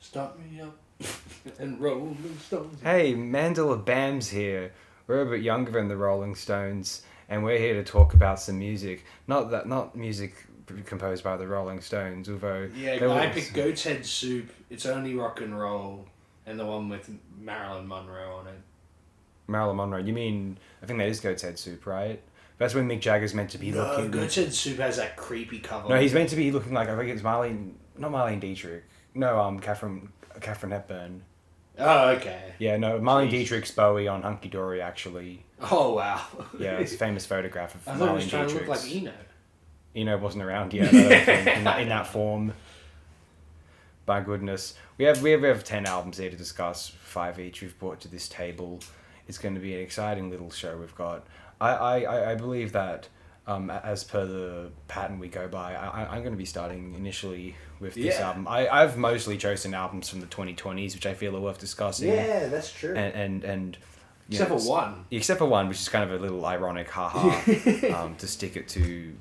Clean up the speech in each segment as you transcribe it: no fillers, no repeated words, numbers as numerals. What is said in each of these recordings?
Start me up and Rolling Stones. Hey, Mandala Bam's here. We're a bit younger than the Rolling Stones, and we're here to talk about some music. Not music composed by the Rolling Stones, although Yeah, I picked Goat's Head Soup. It's only rock and roll, and the one with Marilyn Monroe on it. Marilyn Monroe. You mean I think that is Goat's Head Soup, right? That's when Mick Jagger's meant to be looking. Goat's Head Soup has that creepy cover. No, he's meant to be looking like I think it's not Marlene Dietrich. No, Catherine Hepburn. Oh, okay. Yeah, no, Marlene Dietrich's Bowie on Hunky Dory, actually. Oh, wow. Yeah, it's a famous photograph of I Marlene thought he was trying Dietrich's. to look like Eno. Eno wasn't around yet, I don't think, in that form. By goodness. We have 10 albums here to discuss, 5 each we've brought to this table. It's going to be an exciting little show we've got. I believe that, as per the pattern we go by, I'm going to be starting initially with this album. I've mostly chosen albums from the 2020s, which I feel are worth discussing. Yeah, that's true. And except for one. Except for one, which is kind of a little ironic, haha, to stick it to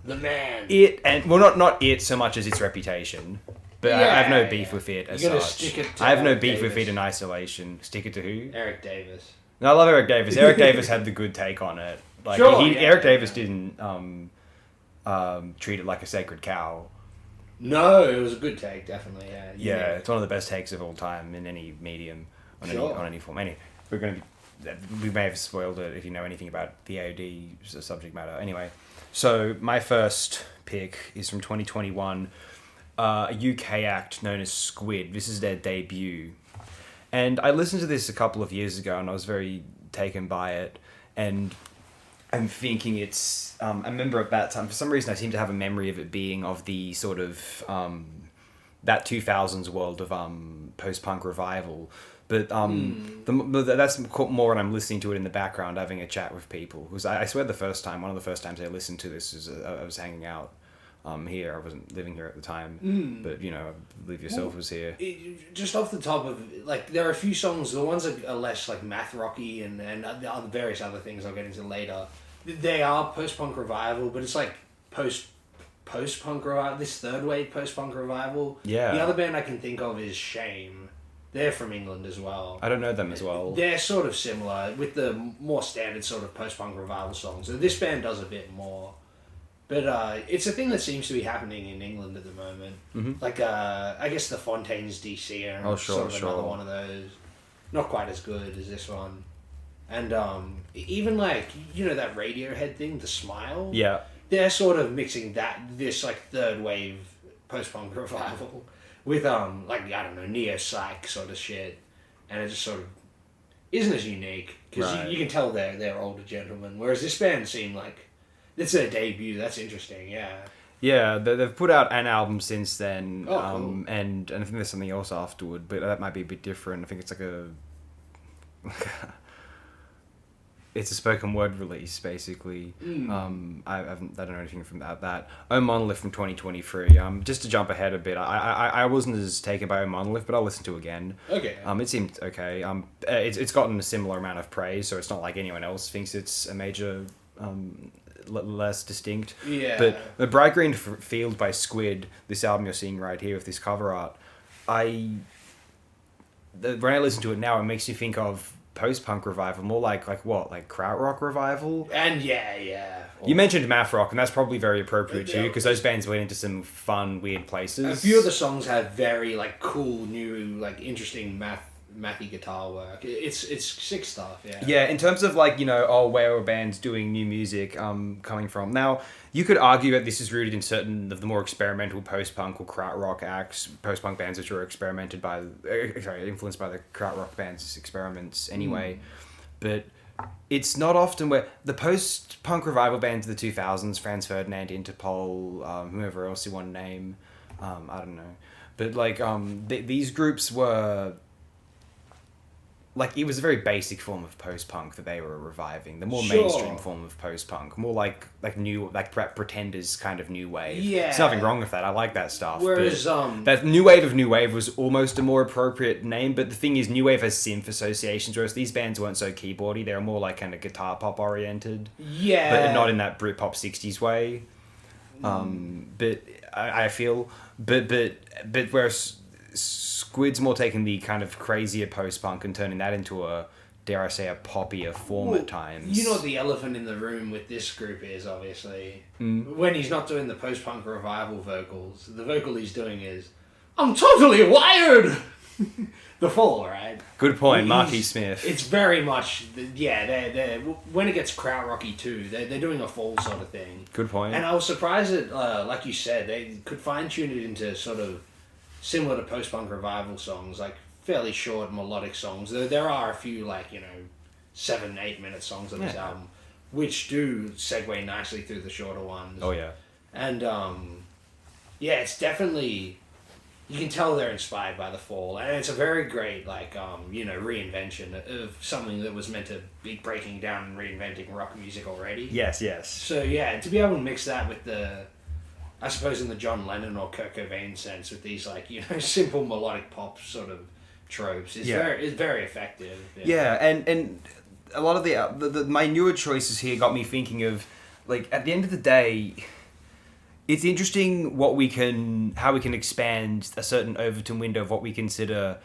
the man. It, and well, not it so much as its reputation. But I have no beef with it as such. Stick it to I have no Eric beef Davis. with it in isolation. Stick it to who? Eric Davis. No, I love Eric Davis. Eric Davis had the good take on it. Like Eric Davis didn't treat it like a sacred cow. No, it was a good take, definitely. Yeah, it's one of the best takes of all time in any medium, on any form. Anyway, we may have spoiled it if you know anything about the AOD subject matter. Anyway, so my first pick is from 2021, a UK act known as Squid. This is their debut. And I listened to this a couple of years ago and I was very taken by it. And I'm thinking it's... I remember at that time, for some reason I seem to have a memory of it being of the sort of... that 2000s world of post-punk revival. But that's more when I'm listening to it in the background, having a chat with people. Because I swear one of the first times I listened to this was I was hanging out here. I wasn't living here at the time, but I believe yourself was here. Just off the top of there are a few songs. The ones that are less like math rocky and the various other things I'll get into later. They are post punk revival, but it's like post punk revival. This third wave post punk revival. Yeah. The other band I can think of is Shame. They're from England as well. I don't know them as well. They're sort of similar with the more standard sort of post punk revival songs. This band does a bit more. But it's a thing that seems to be happening in England at the moment. Mm-hmm. I guess the Fontaines DC are sort of another one of those. Not quite as good as this one. And even that Radiohead thing, The Smile. Yeah. They're sort of mixing this third wave post-punk revival with neo-psych sort of shit. And it just sort of isn't as unique. Because you can tell they're older gentlemen. Whereas this band seemed like... It's their debut. That's interesting. Yeah. Yeah, they've put out an album since then, cool. and I think there's something else afterward, but that might be a bit different. I think it's it's a spoken word release, basically. I don't know anything from that. Oh Monolith from 2023. Just to jump ahead a bit, I wasn't as taken by Oh Monolith, but I'll listen to it again. Okay. It seemed okay. It's gotten a similar amount of praise, so it's not like anyone else thinks it's a major. Less distinct. Yeah. But the Bright Green Field by Squid, this album you're seeing right here with this cover art, when I listen to it now, it makes me think of post-punk revival, more like krautrock revival. And yeah. You mentioned math rock, and that's probably very appropriate too, because those bands went into some fun, weird places. A few of the songs have very cool, new, interesting mathy guitar work. It's sick stuff. Yeah, in terms of where are bands doing new music coming from. Now, you could argue that this is rooted in certain of the more experimental post-punk or krautrock acts, post-punk bands which were influenced by the krautrock bands' experiments anyway. But it's not often where the post-punk revival bands of the 2000s, Franz Ferdinand, Interpol, whoever else you want to name, I don't know. But these groups were... it was a very basic form of post-punk that they were reviving. The more mainstream form of post-punk. More new, Pretenders kind of new wave. Yeah. There's nothing wrong with that. I like that stuff. Whereas, that new wave of new wave was almost a more appropriate name, but the thing is, new wave has synth associations, whereas these bands weren't so keyboardy. They were more kind of guitar pop oriented. Yeah. But not in that Britpop 60s way. But I feel... But whereas Squid's more taking the kind of crazier post-punk and turning that into a, dare I say, a poppier form at times. You know what the elephant in the room with this group is, obviously? When he's not doing the post-punk revival vocals, the vocal he's doing is, I'm totally wired! The Fall, right? Good point, Marky Smith. It's very much, they're when it gets krautrocky too, they're doing a Fall sort of thing. Good point. And I was surprised that, like you said, they could fine-tune it into sort of similar to post-punk revival songs, like fairly short melodic songs. There are a few, 7-8 minute songs on this album, which do segue nicely through the shorter ones. Oh, yeah. And, it's definitely... You can tell they're inspired by The Fall, and it's a very great, reinvention of something that was meant to be breaking down and reinventing rock music already. Yes. So, to be able to mix that with I suppose in the John Lennon or Kurt Cobain sense, with these, simple melodic pop sort of tropes, is very effective. Yeah, and a lot of the my newer choices here got me thinking of, at the end of the day... It's interesting how we can expand a certain Overton window of what we consider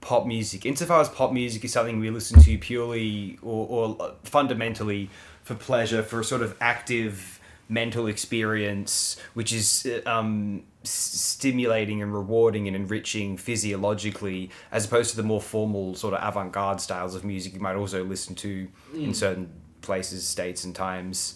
pop music. Insofar as pop music is something we listen to purely or fundamentally for pleasure, for a sort of active mental experience, which is stimulating and rewarding and enriching physiologically, as opposed to the more formal sort of avant-garde styles of music you might also listen to in certain places, states, and times.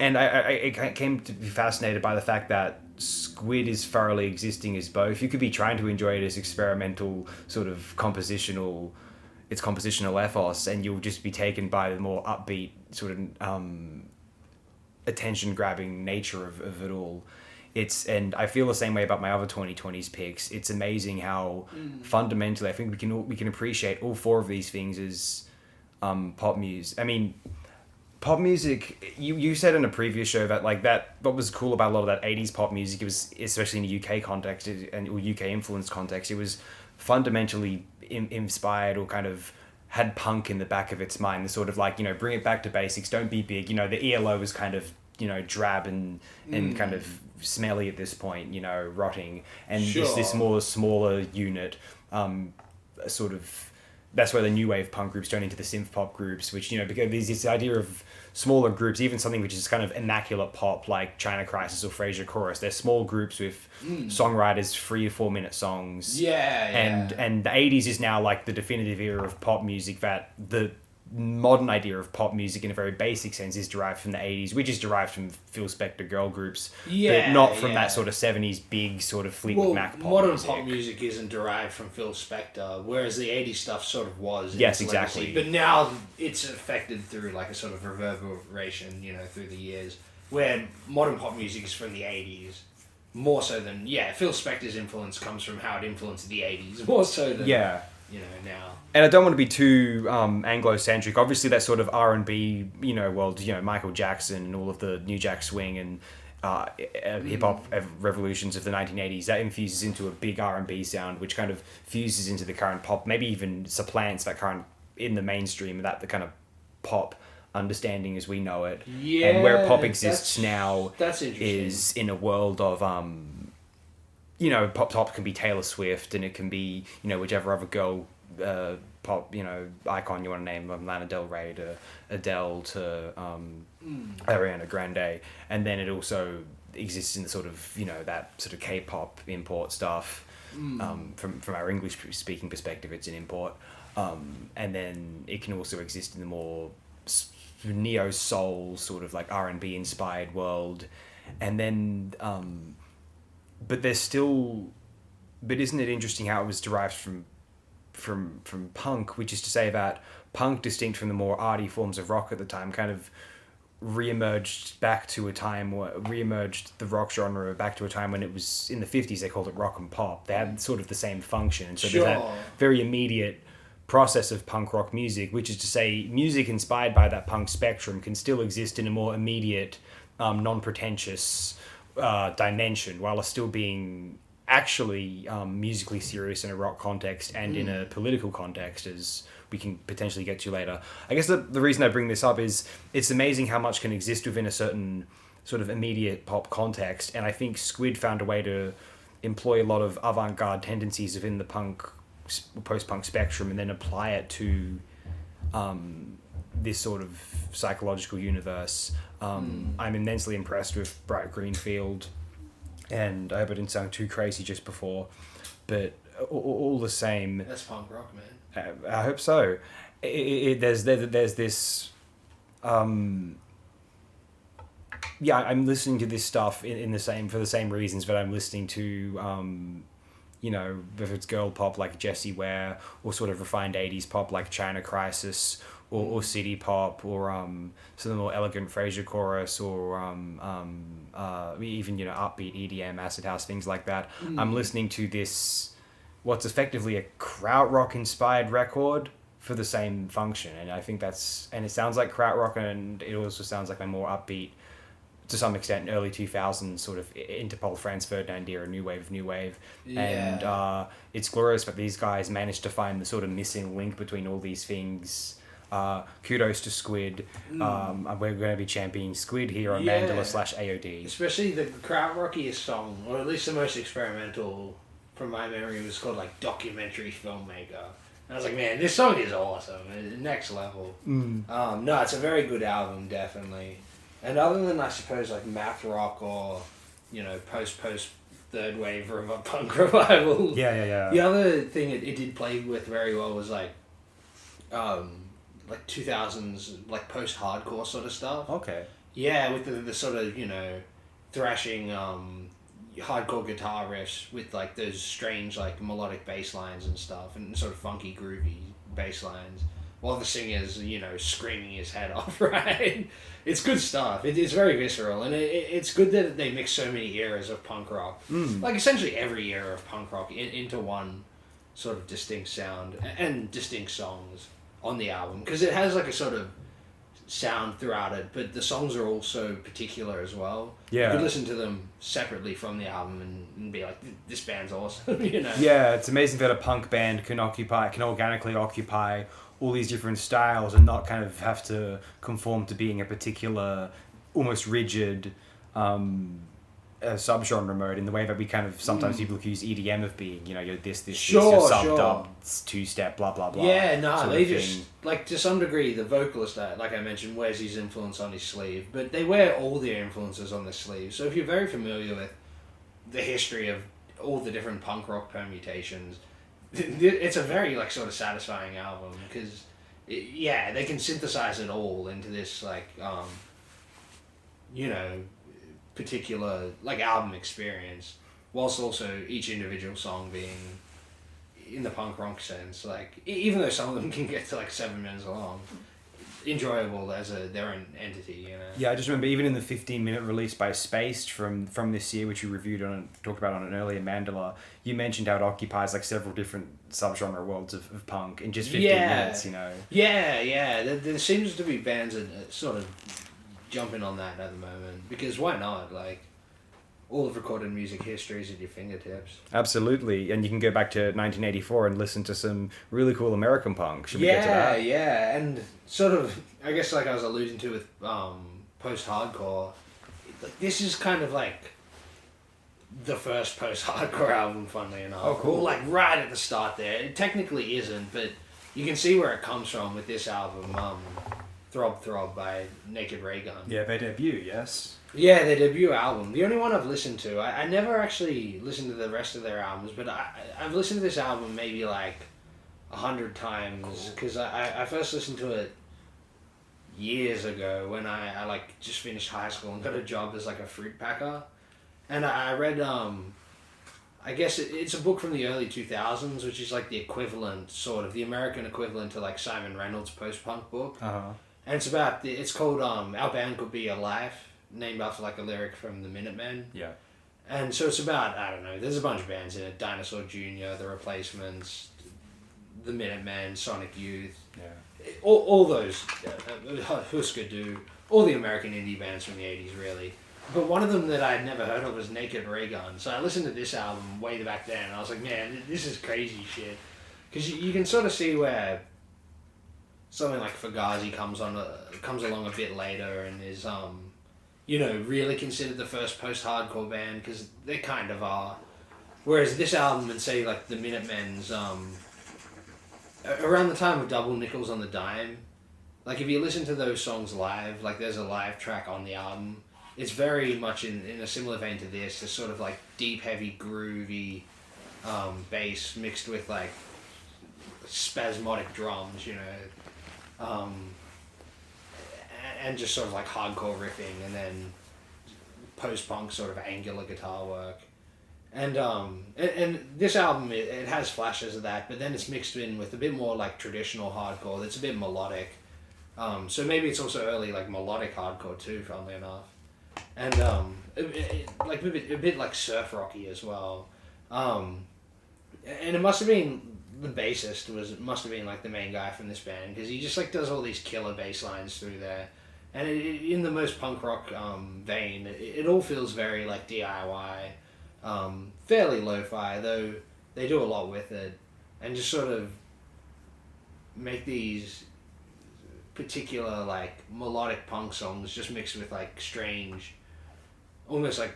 And I came to be fascinated by the fact that Squid is thoroughly existing as both. You could be trying to enjoy it as experimental, sort of compositional ethos, and you'll just be taken by the more upbeat, sort of attention-grabbing nature of it all. And I feel the same way about my other 2020s picks. It's amazing how fundamentally I think we can appreciate all four of these things as pop music. I mean, pop music, you said in a previous show that what was cool about a lot of that 80s pop music, it was, especially in the UK context or UK influenced context, it was fundamentally inspired or kind of had punk in the back of its mind. The sort of bring it back to basics, don't be big. The ELO was kind of, drab and kind of smelly at this point, rotting. And this more smaller unit, sort of, that's where the new wave punk groups turn into the synth pop groups, which, because there's this idea of smaller groups, even something which is kind of immaculate pop like China Crisis or Frasier Chorus. They're small groups with songwriters, 3 or 4 minute songs. And the 80s is now the definitive era of pop music, that the modern idea of pop music in a very basic sense is derived from the 80s, which is derived from Phil Spector girl groups, but not from that sort of 70s big sort of Fleetwood Mac pop modern music. Pop music isn't derived from Phil Spector, whereas the 80s stuff sort of was. Yes, exactly. Legacy. But now it's affected through a sort of reverberation, through the years, where modern pop music is from the 80s. More so than, Phil Spector's influence comes from how it influenced the 80s, more so than, now. And I don't want to be too Anglo-centric. Obviously, that sort of R&B, world, Michael Jackson and all of the New Jack Swing and hip-hop revolutions of the 1980s, that infuses into a big R&B sound, which kind of fuses into the current pop, maybe even supplants that current, in the mainstream, that the kind of pop understanding as we know it. Yeah, and where pop exists now that's interesting. Is in a world of... pop can be Taylor Swift, and it can be, whichever other girl pop, icon you want to name, Lana Del Rey to Adele to Ariana Grande. And then it also exists in the sort of, that sort of K-pop import stuff. From our English-speaking perspective, it's an import. And then it can also exist in the more neo-soul, sort of R&B inspired world. And then... But isn't it interesting how it was derived from punk, which is to say that punk, distinct from the more arty forms of rock at the time, kind of re-emerged the rock genre back to a time when it was in the 50s. They called it rock and pop. They had sort of the same function. And so there's that very immediate process of punk rock music, which is to say music inspired by that punk spectrum can still exist in a more immediate, non-pretentious dimension, while still being actually musically serious in a rock context and in a political context, as we can potentially get to later. I guess the reason I bring this up is it's amazing how much can exist within a certain sort of immediate pop context, and I think Squid found a way to employ a lot of avant-garde tendencies within the post-punk spectrum and then apply it to this sort of psychological universe. I'm immensely impressed with Bright Greenfield, and I hope I didn't sound too crazy just before, but all the same... That's punk rock, man. I hope so. There's this... yeah, I'm listening to this stuff for the same reasons, but I'm listening to... if it's girl pop like Jessie Ware, or sort of refined 80s pop like China Crisis, or city pop, or some of the more elegant Frasier Chorus, or even upbeat EDM, acid house, things like that. I'm listening to this, what's effectively a krautrock inspired record for the same function, and I think and it sounds like krautrock, and it also sounds like a more upbeat, to some extent, early 2000s sort of Interpol, Franz Ferdinand era, new wave. Yeah. And it's glorious that these guys managed to find the sort of missing link between all these things. Kudos to Squid. We're going to be championing Squid here on Mandala /AOD. Especially the krautrockiest song, or at least the most experimental from my memory, was called like Documentary Filmmaker. And I was like, man, this song is awesome. Next level. No, it's a very good album, definitely. And other than, I suppose, like math rock or, post third wave punk revival. Yeah. The other thing it did play with very well was like 2000s, like post-hardcore sort of stuff. Okay. Yeah, with the sort of, thrashing hardcore guitar riffs with like those strange like melodic bass lines and stuff, and sort of funky groovy bass lines, while the singer's, screaming his head off, right? It's good stuff. It's very visceral, and it's good that they mix so many eras of punk rock. Like, essentially every era of punk rock into one sort of distinct sound and distinct songs on the album. Because it has, like, a sort of sound throughout it, but the songs are also particular as well. Yeah. You could listen to them separately from the album and be like, this band's awesome, Yeah, it's amazing that a punk band can organically occupy all these different styles and not kind of have to conform to being a particular, almost rigid subgenre mode, in the way that we kind of sometimes people accuse EDM of being, you're this, sure, sub-dub, two-step, blah, blah, blah. Yeah, no, they just, like, to some degree, the vocalist, like I mentioned, wears his influence on his sleeve, but they wear all their influences on their sleeve. So if you're very familiar with the history of all the different punk rock permutations, it's a very, like, sort of satisfying album, because, they can synthesize it all into this, like, particular, like, album experience, whilst also each individual song being, in the punk rock sense, like, even though some of them can get to, like, 7 minutes long, enjoyable as their own entity, Yeah, I just remember even in the 15-minute release by Spaced from this year, which you talked about on an earlier Mandala, you mentioned how it occupies like several different subgenre worlds of punk in just 15 minutes, Yeah, there seems to be bands that sort of jumping on that at the moment, because why not? Like, all of recorded music history is at your fingertips. Absolutely, and you can go back to 1984 and listen to some really cool American punk. Should we get to that? Yeah, and sort of, I guess like I was alluding to with post-hardcore, this is kind of like the first post-hardcore album, funnily enough. Oh, cool. Like, right at the start there. It technically isn't, but you can see where it comes from with this album, Throb Throb by Naked Ray Gun. Yeah, their debut, yes. Yeah, their debut album. The only one I've listened to. I never actually listened to the rest of their albums, but I've listened to this album maybe like 100 times, because I first listened to it years ago when I like just finished high school and got a job as like a fruit packer, and I read I guess it's a book from the early 2000s, which is like the equivalent, sort of the American equivalent to like Simon Reynolds' post-punk book. And it's called Our Band Could Be Your Life, named after like a lyric from the Minutemen. Yeah. And so it's about, I don't know, there's a bunch of bands in it: Dinosaur Jr., The Replacements, the Minutemen, Sonic Youth. Yeah. All those, Husker Du, all the American indie bands from the 80s, really. But one of them that I'd never heard of was Naked Ray Gun. So I listened to this album way back then, and I was like, man, this is crazy shit. Because you can sort of see where something like Fugazi comes along a bit later and is, really considered the first post-hardcore band, because they kind of are. Whereas this album and say like the Minutemen's, around the time of Double Nickels on the Dime, like if you listen to those songs live, like there's a live track on the album. It's very much in a similar vein to this. It's sort of like deep, heavy, groovy bass mixed with like spasmodic drums, you know, and just sort of like hardcore riffing, and then post-punk sort of angular guitar work. And this album, it has flashes of that, but then it's mixed in with a bit more like traditional hardcore that's a bit melodic. So maybe it's also early like melodic hardcore too, funnily enough. And like a bit like surf rocky as well. And it must have been the bassist must have been like the main guy from this band, because he just like does all these killer bass lines through there. And in the most punk rock vein, it all feels very like DIY, fairly lo-fi, though they do a lot with it, and just sort of make these particular like melodic punk songs just mixed with like strange, almost like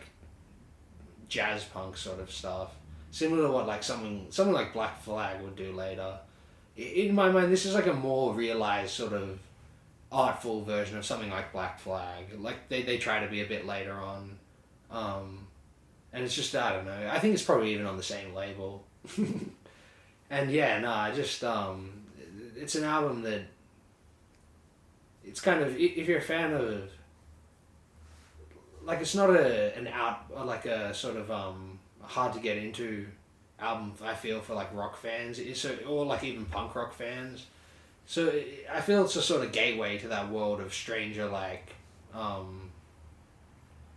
jazz punk sort of stuff, similar to what like someone like Black Flag would do later. In my mind, this is like a more realized sort of artful version of something like Black Flag. Like they try to be a bit later on, and it's just, I don't know, I think it's probably even on the same label. And yeah, no, just it's an album that it's kind of, if you're a fan of, like, it's not like a sort of hard to get into album, I feel, for like rock fans, or like even punk rock fans. So I feel it's a sort of gateway to that world of stranger, like,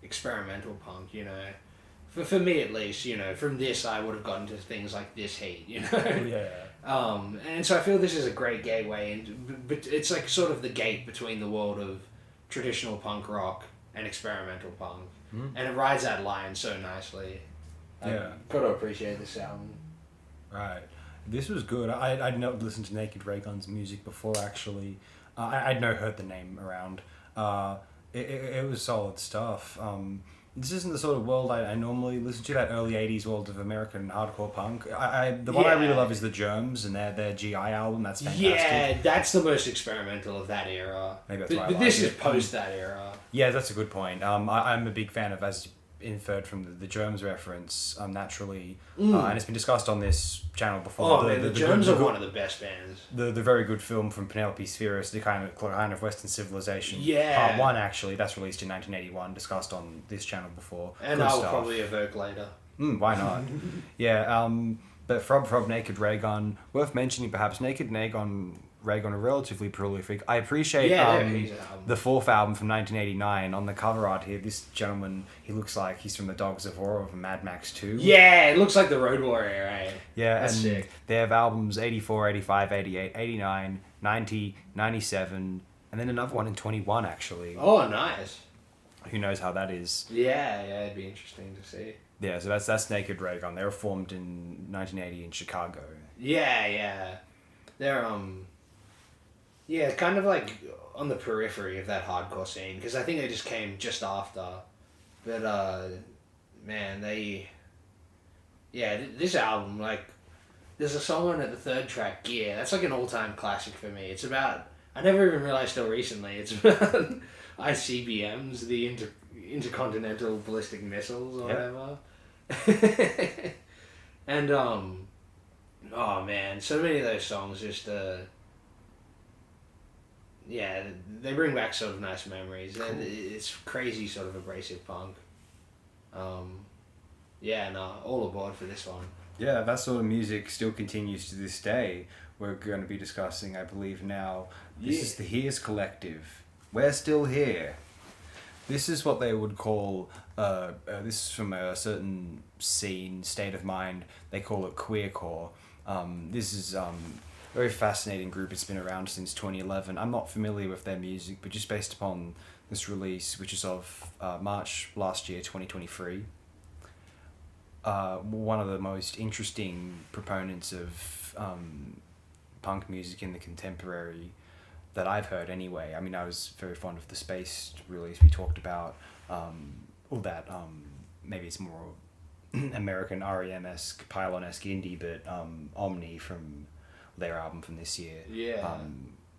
experimental punk, you know. For me at least, you know, from this I would have gotten to things like This Heat, you know. Yeah. And so I feel this is a great gateway, but it's like sort of the gate between the world of traditional punk rock and experimental punk, and it rides that line so nicely. Yeah, gotta appreciate this album. Right, this was good. I'd not listened to Naked Raygun's music before, actually. I'd no heard the name around. It was solid stuff. This isn't the sort of world I normally listen to, that early 80s world of American hardcore punk. The one I really love is The Germs and their GI album. That's fantastic. Yeah, that's the most experimental of that era. Maybe that's why I but like this it. is post that era. Yeah, that's a good point. I'm a big fan of, as inferred from the Germs reference, naturally. And it's been discussed on this channel before. Oh, the Germs are one of the best bands. The very good film from Penelope Spheris, the kind of Western Civilization. Yeah. Part 1, actually. That's released in 1981, discussed on this channel before. And I'll probably evoke later. Why not? Yeah, but from Naked Raygun, worth mentioning perhaps, Naked Raygun are relatively prolific. I appreciate the fourth album from 1989. On the cover art here, this gentleman, he looks like he's from the Dogs of War of Mad Max 2. Yeah, it looks like the Road Warrior, right? Yeah, that's and sick. They have albums 84, 85, 88, 89, 90, 97, and then another one in 21, actually. Oh, nice. Who knows how that is? Yeah, it'd be interesting to see. Yeah, so that's Naked Raygun. They were formed in 1980 in Chicago. Yeah. They're, yeah, kind of like on the periphery of that hardcore scene, because I think they just came just after. But, man, this album, like, there's a song on it, the third track, Gear. That's like an all-time classic for me. It's about, I never even realized till recently, it's about ICBMs, the Intercontinental Ballistic Missiles, or whatever. And, oh man, so many of those songs just, yeah, they bring back sort of nice memories. Cool. And it's crazy sort of abrasive punk. Yeah, no, all aboard for this one. Yeah, that sort of music still continues to this day. We're going to be discussing, I believe now, this is the Here's Collective. We're still here. This is what they would call, this is from a certain scene, state of mind, they call it queercore. This is a very fascinating group. It's been around since 2011. I'm not familiar with their music, but just based upon this release, which is of March last year, 2023, one of the most interesting proponents of punk music in the contemporary that I've heard anyway. I mean, I was very fond of the Space release we talked about, all that, maybe it's more American REM-esque, Pylon-esque indie, but Omni from their album from this year. Yeah.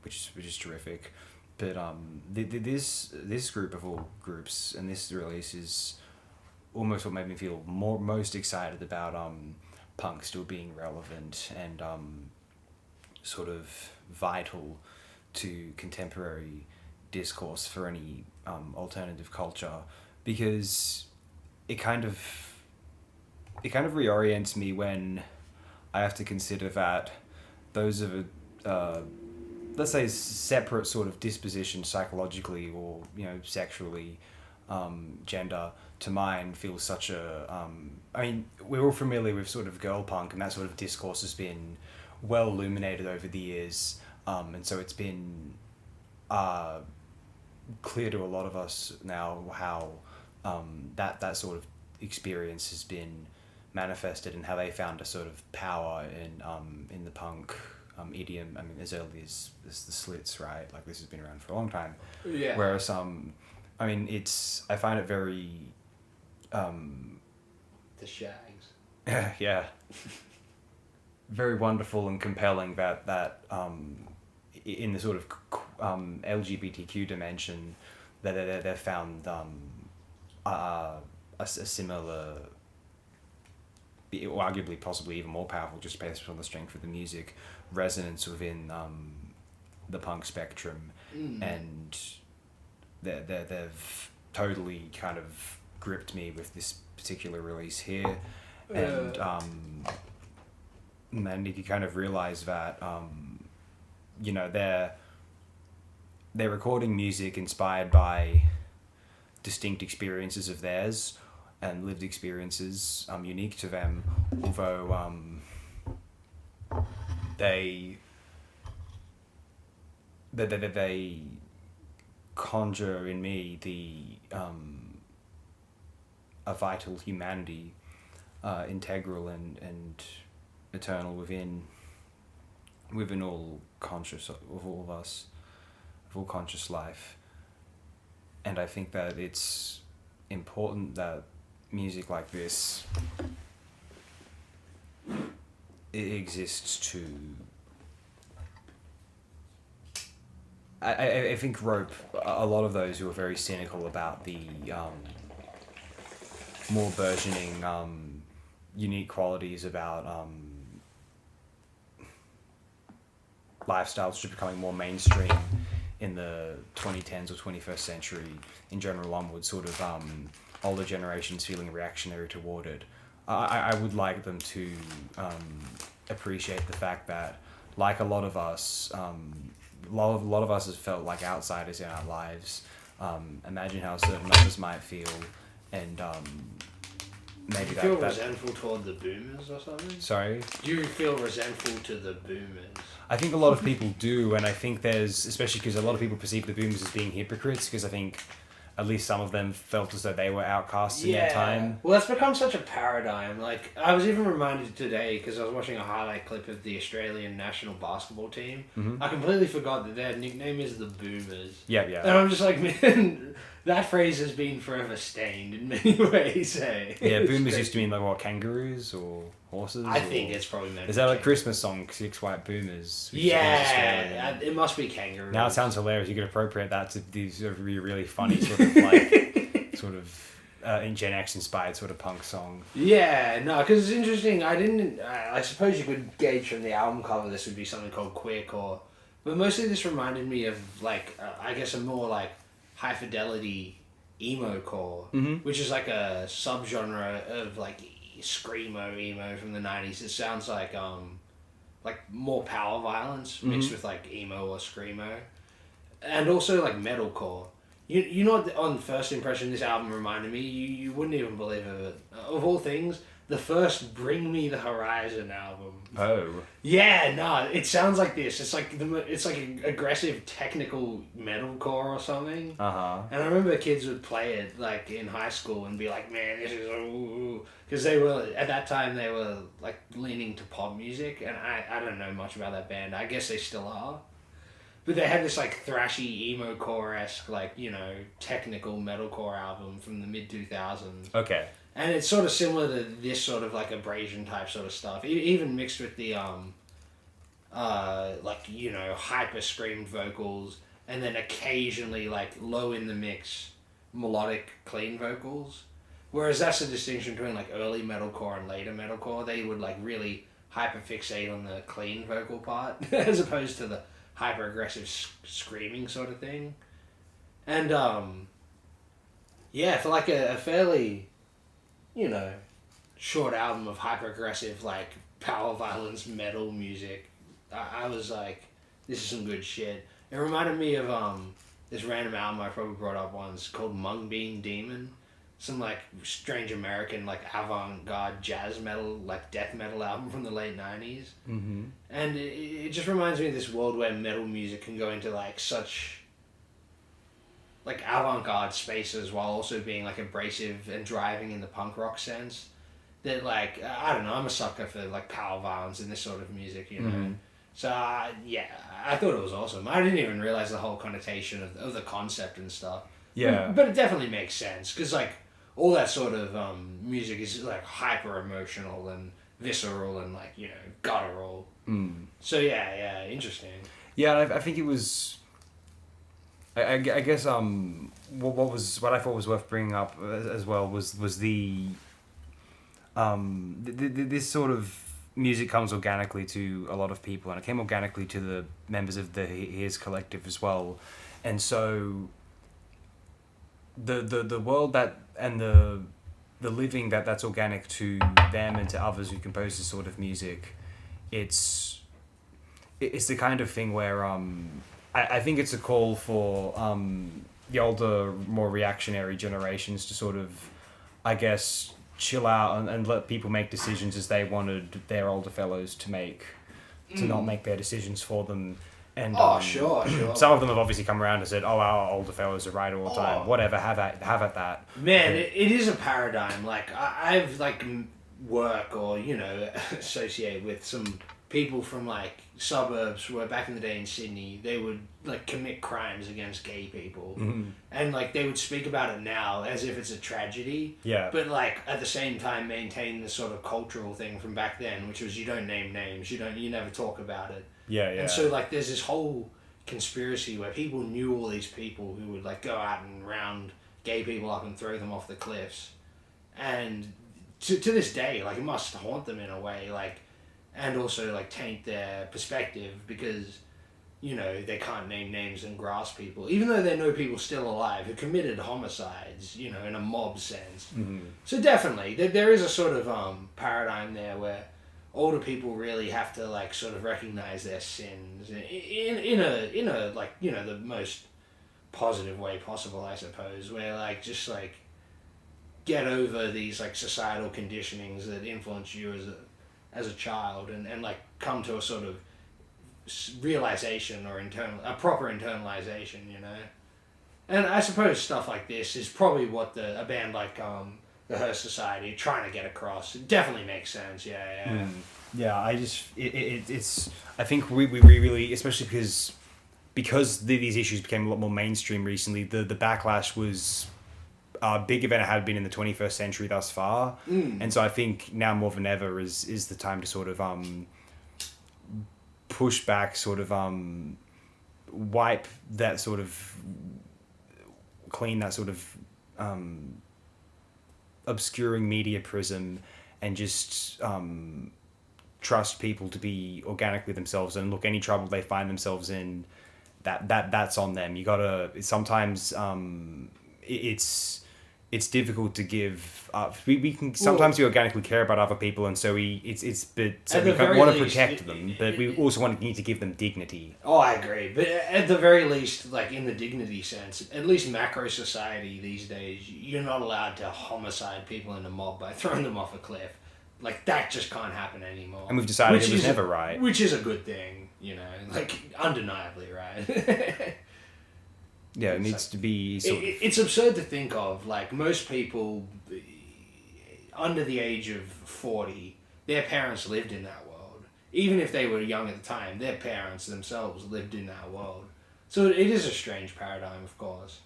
Which is terrific. But this group of all groups and this release is almost what made me feel most excited about punk still being relevant and sort of vital to contemporary discourse for any alternative culture, because it kind of reorients me when I have to consider that those of a let's say separate sort of disposition psychologically or sexually, gender to mine feels such a I mean, we're all familiar with sort of girl punk, and that sort of discourse has been well illuminated over the years, and so it's been clear to a lot of us now how that sort of experience has been manifested and how they found a sort of power in the punk idiom. I mean, as early as the Slits, right? Like, this has been around for a long time. Yeah. Whereas I mean, I find it very The Shags. yeah, very wonderful and compelling that in the sort of LGBTQ dimension that they've found a similar, arguably possibly even more powerful, just based on the strength of the music, resonance within the punk spectrum, and they've totally kind of gripped me with this particular release here, and you kind of realize that they're recording music inspired by distinct experiences of theirs and lived experiences unique to them, although they conjure in me a vital humanity, integral and eternal within all conscious of all of us, of all conscious life. And I think that it's important that music like this exists to I think rope a lot of those who are very cynical about the more burgeoning unique qualities about lifestyles which are becoming more mainstream in the 2010s or 21st century in general onwards, sort of older generations feeling reactionary toward it. I would like them to appreciate the fact that, like a lot of us, a lot of us have felt like outsiders in our lives. Imagine how certain others might feel, and maybe Do you feel resentful toward the boomers or something? Sorry? Do you feel resentful to the boomers? I think a lot of people do, and I think there's, especially because a lot of people perceive the boomers as being hypocrites, because I think at least some of them felt as though they were outcasts in their time. Well, that's become such a paradigm. Like, I was even reminded today, because I was watching a highlight clip of the Australian national basketball team. Mm-hmm. I completely forgot that their nickname is the Boomers. Yeah. And I'm just like, man, that phrase has been forever stained in many ways, eh? Yeah, boomers used to mean like, what, kangaroos or horses? I think it's probably meant. Is that like Christmas song, Six White Boomers? Yeah, it must be kangaroos. Now it sounds hilarious. You could appropriate that to these sort of really funny sort of like, sort of in Gen X inspired sort of punk song. Yeah, no, because it's interesting. I suppose you could gauge from the album cover this would be something called queercore, but mostly this reminded me of like I guess a more like high fidelity emo core, which is like a subgenre of like screamo emo from the 90s. It sounds like more power violence mixed with like emo or screamo, and also like metalcore. You know what, on first impression this album reminded me, you wouldn't even believe it. Of all things, the first Bring Me the Horizon album. Oh. Yeah, no, it sounds like this. It's like an aggressive technical metalcore or something. Uh-huh. And I remember kids would play it like in high school and be like, man, this is ooh, because they were at that time they were like leaning to pop music, and I don't know much about that band. I guess they still are. But they had this like thrashy emo core-esque, like, technical metalcore album from the mid 2000s. Okay. And it's sort of similar to this sort of like abrasion type sort of stuff, even mixed with the like, you know, hyper screamed vocals, and then occasionally like low in the mix melodic clean vocals. Whereas that's the distinction between like early metalcore and later metalcore. They would like really hyper fixate on the clean vocal part as opposed to the hyper aggressive screaming sort of thing. And yeah, for like a fairly, you know, short album of hyper aggressive like power violence metal music, I was like, this is some good shit. It reminded me of this random album I probably brought up once called Mung Bean Demon. Some like strange American like avant-garde jazz metal, like death metal album from the late 90s. Mm-hmm. And it just reminds me of this world where metal music can go into like such like avant-garde spaces while also being like abrasive and driving in the punk rock sense. That like, I don't know, I'm a sucker for like power violence in this sort of music, you know. Mm-hmm. So yeah, I thought it was awesome. I didn't even realize the whole connotation of the concept and stuff. Yeah. But it definitely makes sense because like all that sort of music is like hyper emotional and visceral and like, you know, guttural. Mm. So yeah, interesting. Yeah, I think it was. I guess what I thought was worth bringing up as well was the this sort of music comes organically to a lot of people, and it came organically to the members of his collective as well, and so the world that and the living that's organic to them and to others who compose this sort of music, it's the kind of thing where I think it's a call for the older, more reactionary generations to sort of, I guess, chill out and let people make decisions as they wanted their older fellows to make, to not make their decisions for them. And sure. Some of them have obviously come around and said, "Oh, our older fellows are right all the time. Whatever, have at that." Man, it is a paradigm. Like I've like work or, you know, associate with some people from like suburbs where back in the day in Sydney they would like commit crimes against gay people, and like they would speak about it now as if it's a tragedy, but like at the same time maintain this sort of cultural thing from back then, which was you don't name names, you never talk about it. And so like there's this whole conspiracy where people knew all these people who would like go out and round gay people up and throw them off the cliffs, and to this day like it must haunt them in a way, like, and also like taint their perspective because, you know, they can't name names and grasp people, even though they know people still alive who committed homicides, you know, in a mob sense. So definitely there is a sort of paradigm there where older people really have to like sort of recognize their sins in a like, you know, the most positive way possible, I suppose, where like just like get over these like societal conditionings that influence you as a child and like come to a sort of realization or a proper internalization, you know. And I suppose stuff like this is probably what a band like the Hearst Society trying to get across. It definitely makes sense. Yeah, I just it's I think we really, especially because these issues became a lot more mainstream recently, the backlash was bigger than it had been in the 21st century thus far. And so I think now more than ever is the time to sort of push back, sort of wipe that sort of, clean that sort of obscuring media prism, and just trust people to be organically themselves, and look, any trouble they find themselves in, that's on them. You gotta sometimes it's difficult to give up. We can sometimes we organically care about other people, and so we want to protect them, but we also need to give them dignity. Oh, I agree. But at the very least, like in the dignity sense, at least macro society these days, you're not allowed to homicide people in a mob by throwing them off a cliff. Like that just can't happen anymore. And we've decided it was never right. Which is a good thing, you know, like undeniably right. Yeah, it needs to be It's absurd to think of, like, most people under the age of 40, their parents lived in that world. Even if they were young at the time, their parents themselves lived in that world. So it is a strange paradigm, of course.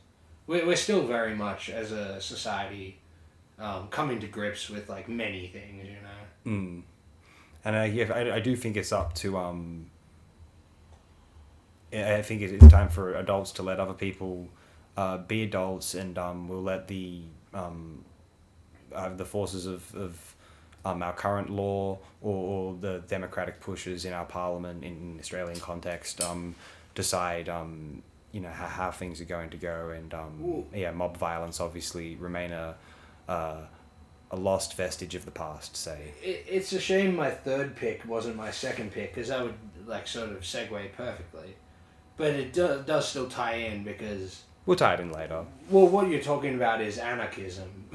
We're still very much, as a society, coming to grips with like many things, you know. And I do think it's up to I think it's time for adults to let other people be adults, and we'll let the forces of our current law or the democratic pushes in our parliament in Australian context decide how things are going to go, and mob violence obviously remain a lost vestige of the past, say. It's a shame my third pick wasn't my second pick, because that would like sort of segue perfectly, but it does still tie in, because we'll tie it in later. Well, what you're talking about is anarchism.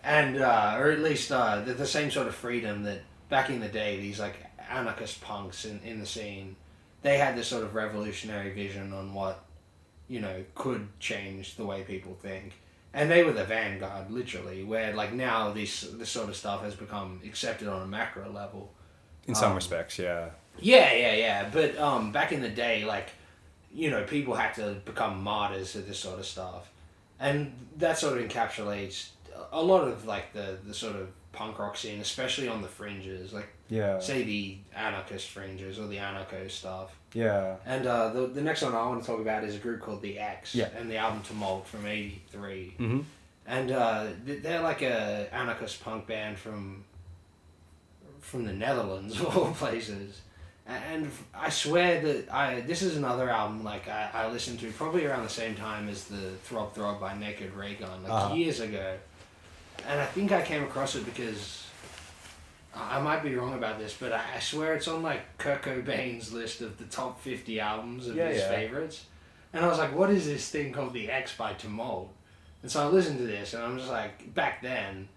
And or at least the same sort of freedom that back in the day these like anarchist punks in the scene, they had this sort of revolutionary vision on what, could change the way people think. And they were the vanguard, literally, where like now this sort of stuff has become accepted on a macro level. In some respects, yeah. Yeah. But back in the day, like, people had to become martyrs to this sort of stuff. And that sort of encapsulates a lot of like the sort of punk rock scene, especially on the fringes, like say the anarchist fringes or the anarcho stuff. Yeah. And the next one I want to talk about is a group called The X, and the album Tumult from '83. Mm-hmm. And they're like a anarchist punk band from the Netherlands, of all places. And I swear that this is another album like I listened to probably around the same time as the Throb Throb by Naked Raygun, like years ago. And I think I came across it because I might be wrong about this, but I swear it's on like Kurt Cobain's list of the top 50 albums of his favorites. And I was like, what is this thing called The X by Tumult? And so I listened to this, and I'm just like, back then.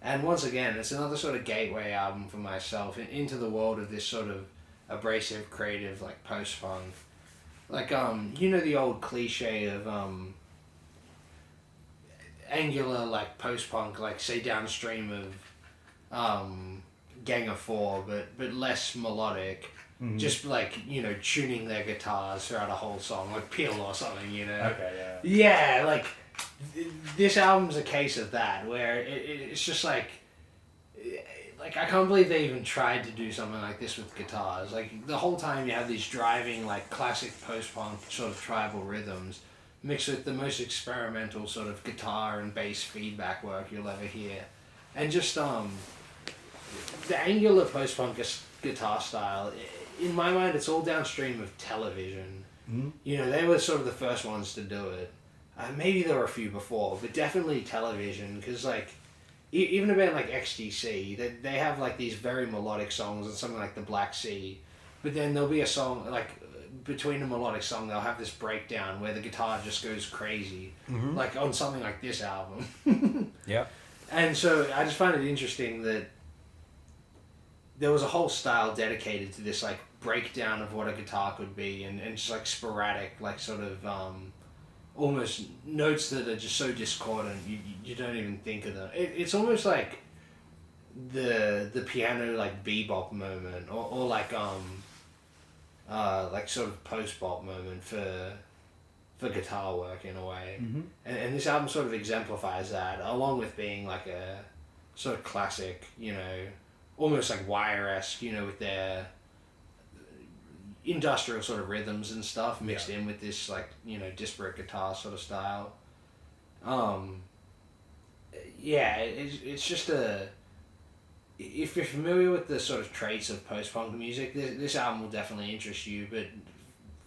And once again, it's another sort of gateway album for myself into the world of this sort of abrasive, creative, like post-punk. Like, the old cliche of angular, like post-punk, like say downstream of Gang of Four, but less melodic. Mm-hmm. Just like, tuning their guitars throughout a whole song, like Peel or something, Okay, yeah. Yeah, like, this album's a case of that, where it's just like, I can't believe they even tried to do something like this with guitars. Like, the whole time you have these driving, like, classic post-punk sort of tribal rhythms mixed with the most experimental sort of guitar and bass feedback work you'll ever hear. And just, the angular post-punk guitar style, in my mind, it's all downstream of Television. Mm-hmm. They were sort of the first ones to do it. Maybe there were a few before, but definitely Television, because, like, even a band like XTC, they have like these very melodic songs and something like The Black Sea, but then there'll be a song like between a melodic song they'll have this breakdown where the guitar just goes crazy, like on something like this album. Yeah. And so I just find it interesting that there was a whole style dedicated to this like breakdown of what a guitar could be, and just like sporadic, like sort of almost notes that are just so discordant you don't even think of them. It's almost like the piano like bebop moment, or like sort of post bop moment for guitar work in a way. Mm-hmm. And this album sort of exemplifies that, along with being like a sort of classic, almost like Wire-esque, with their industrial sort of rhythms and stuff mixed in with this like disparate guitar sort of style. It's just if you're familiar with the sort of traits of post-punk music, this album will definitely interest you, but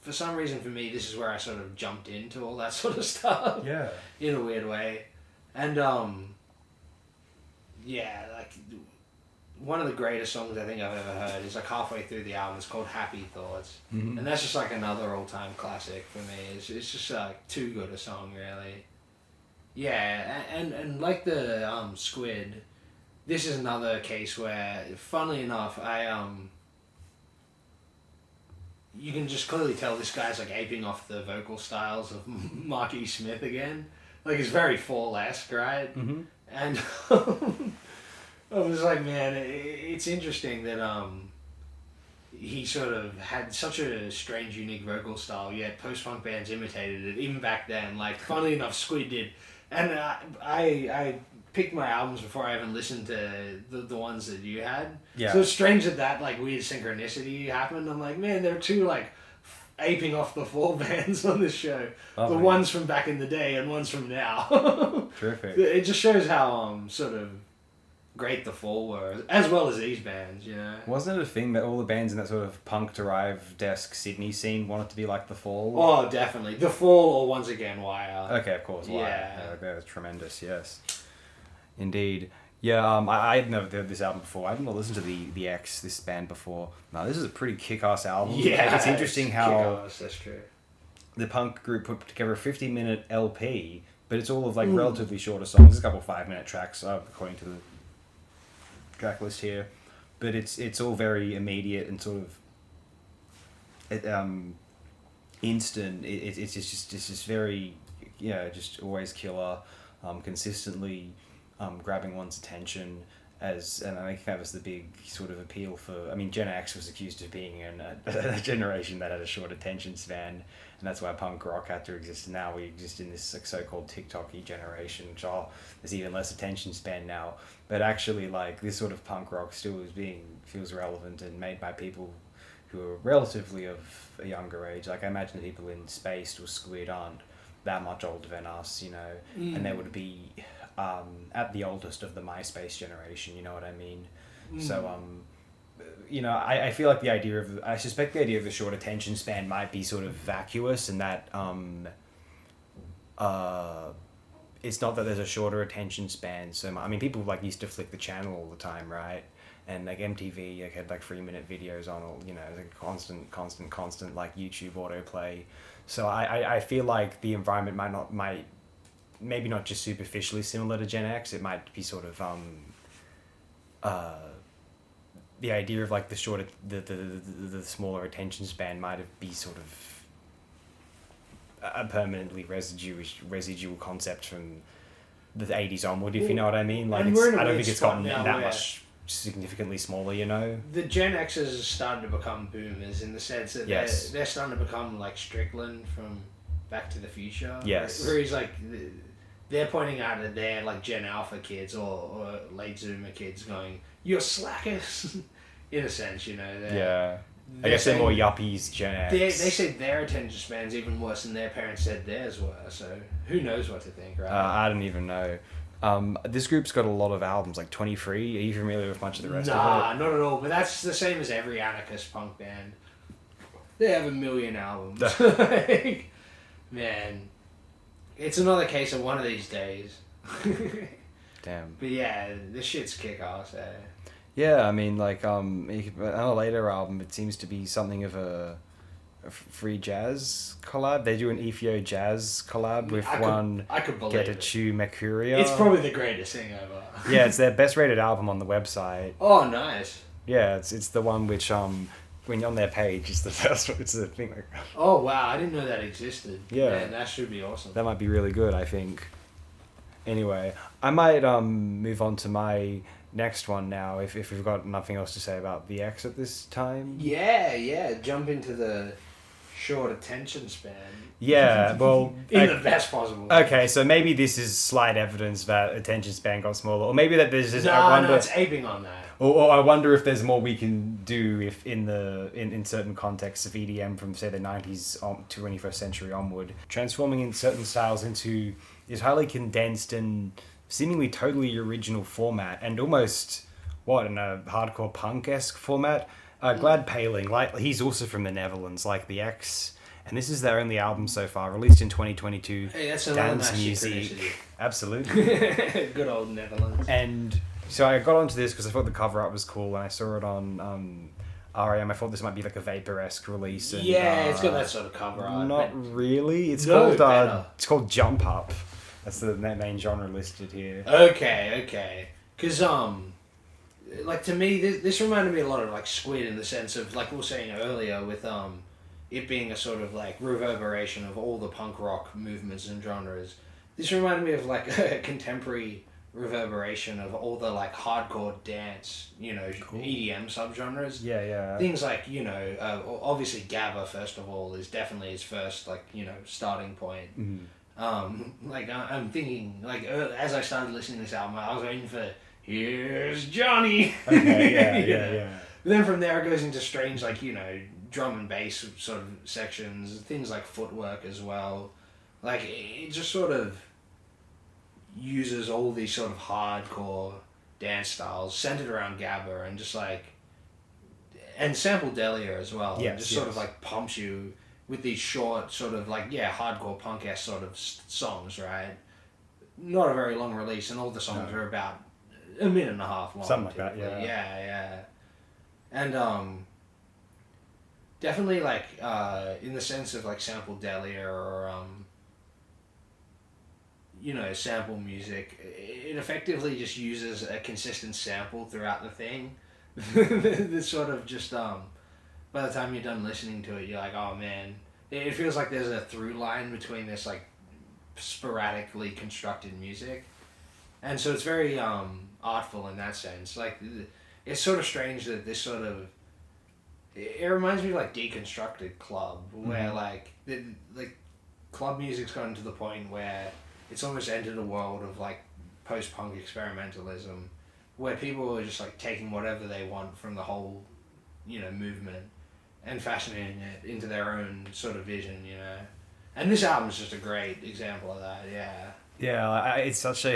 for some reason for me this is where I sort of jumped into all that sort of stuff in a weird way. And like one of the greatest songs I think I've ever heard is like halfway through the album. It's called Happy Thoughts. Mm-hmm. And that's just like another all-time classic for me. It's just like too good a song, really. Yeah, and like the Squid, this is another case where, funnily enough, you can just clearly tell this guy's like aping off the vocal styles of Mark E. Smith again. Like, it's very Fall-esque, right? Mm-hmm. And I was like, man, it's interesting that he sort of had such a strange, unique vocal style, yet post-punk bands imitated it, even back then. Like, funnily enough, Squid did And I picked my albums before I even listened to the ones that you had. Yeah. So it's strange that like weird synchronicity happened. I'm like, man, there are two like aping off the Fall bands on this show. Lovely. The ones from back in the day and ones from now. Terrific. It just shows how sort of great the Fall were, as well as these bands, you know. Wasn't it a thing that all the bands in that sort of punk-derived Sydney scene wanted to be like the Fall? Oh, definitely. The Fall or Once Again Wire. Okay, of course. Wire. Yeah. That was tremendous, yes. Indeed. Yeah, I had never heard this album before. I hadn't listened to the X, this band, before. No, this is a pretty kick-ass album. Yeah. It's interesting how kick-ass, that's true. the punk group put together a 50-minute LP, but it's all of like relatively shorter songs. There's a couple 5-minute tracks, according to the track list here, but it's all very immediate and sort of instant. It's just very just always killer, consistently grabbing one's attention. And I think that was the big sort of appeal for. I mean, Gen X was accused of being a generation that had a short attention span, and that's why punk rock had to exist. And now we exist in this like so-called TikTok-y generation, which there's even less attention span now. But actually, like this sort of punk rock still feels relevant and made by people who are relatively of a younger age. Like I imagine the people in Spaced or Squid aren't that much older than us, and they would be at the oldest of the MySpace generation, you know what I mean? So, I feel like I suspect the idea of the short attention span might be sort of vacuous, and that it's not that there's a shorter attention span. So, I mean, people like used to flick the channel all the time, right? And like MTV had like 3-minute videos on all, like constant like YouTube autoplay. So I feel like the environment might maybe not just superficially similar to Gen X. It might be sort of the idea of like the shorter, the smaller attention span might be sort of a permanently residual concept from the 80s onward, if you know what I mean. Like I don't think it's gotten that much significantly smaller, The Gen Xers are starting to become boomers in the sense that they're starting to become like Strickland from Back to the Future. Yes. Where he's like, they're pointing out that they're like Gen Alpha kids or late Zoomer kids going, you're slackers, in a sense, Yeah. I guess they're more yuppies, Gen X. They said their attention span's even worse than their parents said theirs were, so who knows what to think, right? I don't even know. This group's got a lot of albums, like 23. Are you familiar with much of the rest of it? Nah, not at all, but that's the same as every anarchist punk band. They have 1 million albums. Man, it's another case of one of these days. Damn. But yeah, this shit's kick-ass, eh? Yeah, I mean, like, on a later album, it seems to be something of a free jazz collab. They do an Ethio jazz collab with I could believe Getachew Mercuria. It's probably the greatest thing ever. Yeah, it's their best rated album on the website. Oh, nice. Yeah, it's the one which when you're on their page, it's the first one. It's the thing like. Oh wow, I didn't know that existed. Yeah, man, that should be awesome. That might be really good, I think. Anyway, I might move on to my next one now if we've got nothing else to say about the X at this time. Yeah, jump into the short attention span. Yeah, well... in the best possible way. Okay, so maybe this is slight evidence that attention span got smaller, or maybe that there's just... No, it's aping on that. Or I wonder if there's more we can do if in certain contexts of EDM from, say, the 90s to 21st century onward, transforming in certain styles into this highly condensed and seemingly totally original format, and almost, in a hardcore punk-esque format. Glad Paling, like he's also from the Netherlands, like the X, and this is their only album so far, released in 2022. Hey, that's another Dance nice music, absolutely. Good old Netherlands. And so I got onto this because I thought the cover art was cool, and I saw it on REM. I thought this might be like a Vapor-esque release. And, it's got that sort of cover art. Not really. It's called Jump Up. That's the main genre listed here. Okay. Because like to me, this reminded me a lot of like Squid in the sense of like we were saying earlier with it being a sort of like reverberation of all the punk rock movements and genres. This reminded me of like a contemporary reverberation of all the like hardcore dance, cool. EDM subgenres. Yeah. Things like obviously Gabba first of all is definitely his first like starting point. Mm-hmm. Like I'm thinking, like as I started listening to this album, I was waiting for "Here's Johnny." Okay, yeah. But then from there it goes into strange, like, you know, drum and bass sort of sections, things like footwork as well. Like it just sort of uses all these sort of hardcore dance styles centered around Gabba and just like, and sample Delia as well. Yes, just sort of like pumps you with these short sort of like, hardcore punk-ass sort of songs, right? Not a very long release, and all the songs are about a minute and a half long. Something like that, yeah. Yeah. And definitely like in the sense of like sample Delia or you know, sample music, it effectively just uses a consistent sample throughout the thing. This sort of just by the time you're done listening to it, you're like, oh man, it feels like there's a through line between this like sporadically constructed music, and so it's very artful in that sense. Like it's sort of strange that this sort of, it reminds me of like deconstructed club, where like club music's gotten to the point where it's almost entered a world of like post-punk experimentalism, where people are just like taking whatever they want from the whole, you know, movement and fashioning it into their own sort of vision, you know. And this album is just a great example of that. Yeah, it's such a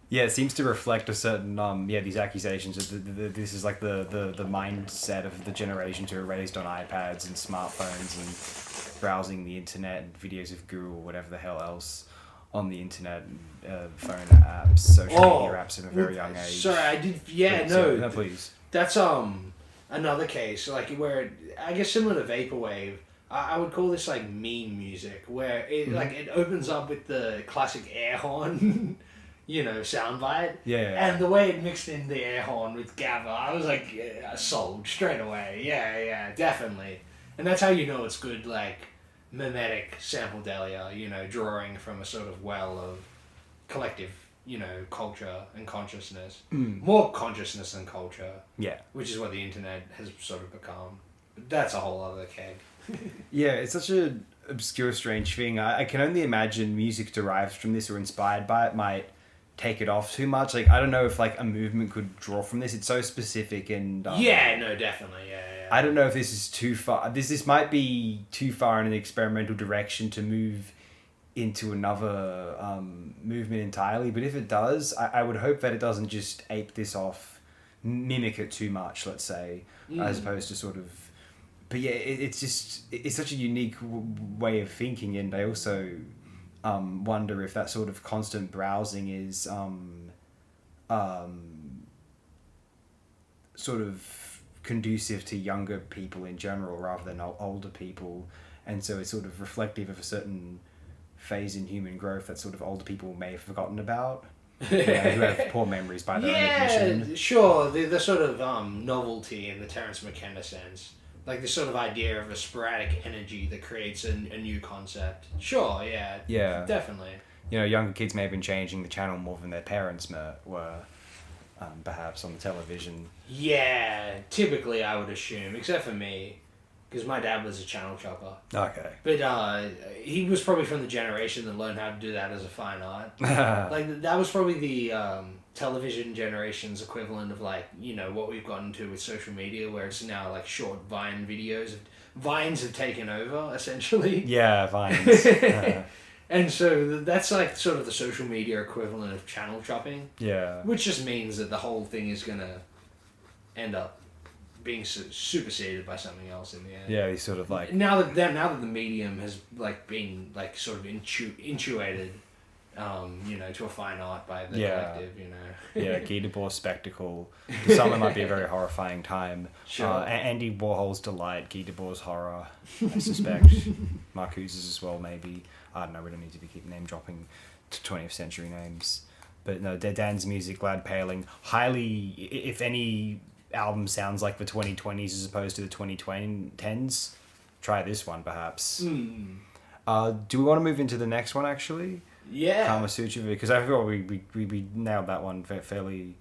yeah, it seems to reflect a certain these accusations that this is like the mindset of the generation to are raised on iPads and smartphones and browsing the internet and videos of Guru or whatever the hell else on the internet, phone apps, social media apps at a very young age. Sorry, I did. Yeah, please, no. No, please. That's another case, like where I guess similar to vaporwave, I would call this like meme music, where it like it opens up with the classic air horn, you know, soundbite. Yeah. And the way it mixed in the air horn with Gabba, I was like, sold straight away. Yeah, definitely. And that's how you know it's good, like mimetic sample Delia, you know, drawing from a sort of well of collective, you know, culture and consciousness. More consciousness than culture. Yeah. Which is what the internet has sort of become. But that's a whole other keg. Yeah, it's such an obscure, strange thing. I can only imagine music derived from this or inspired by it might take it off too much. Like, I don't know if like a movement could draw from this. It's so specific and... yeah, no, definitely, yeah. I don't know if this is too far. This might be too far in an experimental direction to move into another movement entirely. But if it does, I would hope that it doesn't just ape this off, mimic it too much, let's say, as opposed to sort of... But yeah, it's such a unique way of thinking, and I also wonder if that sort of constant browsing is sort of conducive to younger people in general rather than older people, and so it's sort of reflective of a certain phase in human growth that sort of older people may have forgotten about. Who have poor memories by their own admission. Yeah, sure. The sort of novelty in the Terence McKenna sense. Like this sort of idea of a sporadic energy that creates a new concept. Sure, yeah. Yeah. Definitely. You know, younger kids may have been changing the channel more than their parents were, perhaps, on the television. Yeah, typically I would assume, except for me, because my dad was a channel chopper. Okay. But he was probably from the generation that learned how to do that as a fine art. Like, that was probably the television generation's equivalent of, like, you know, what we've gotten to with social media, where it's now, like, short Vine videos. Vines have taken over, essentially. Yeah, Vines. And so that's, like, sort of the social media equivalent of channel chopping. Yeah. Which just means that the whole thing is going to end up being superseded by something else in the end. Yeah, he's sort of like... Now that the medium has, like, been, like, sort of intuited, you know, to a fine art by the collective, you know. Yeah, Guy Debord's spectacle. To some, it might be a very horrifying time. Sure. Andy Warhol's delight, Guy Debord's horror, I suspect. Marcuse's as well, maybe. I don't know, we don't need to keep name dropping 20th century names. But no, Dan's music, Glad Paling, highly, if any album sounds like the 2020s as opposed to the 2010s, try this one perhaps. Do we want to move into the next one actually? Yeah. Kama Sutra, because I feel we nailed that one fairly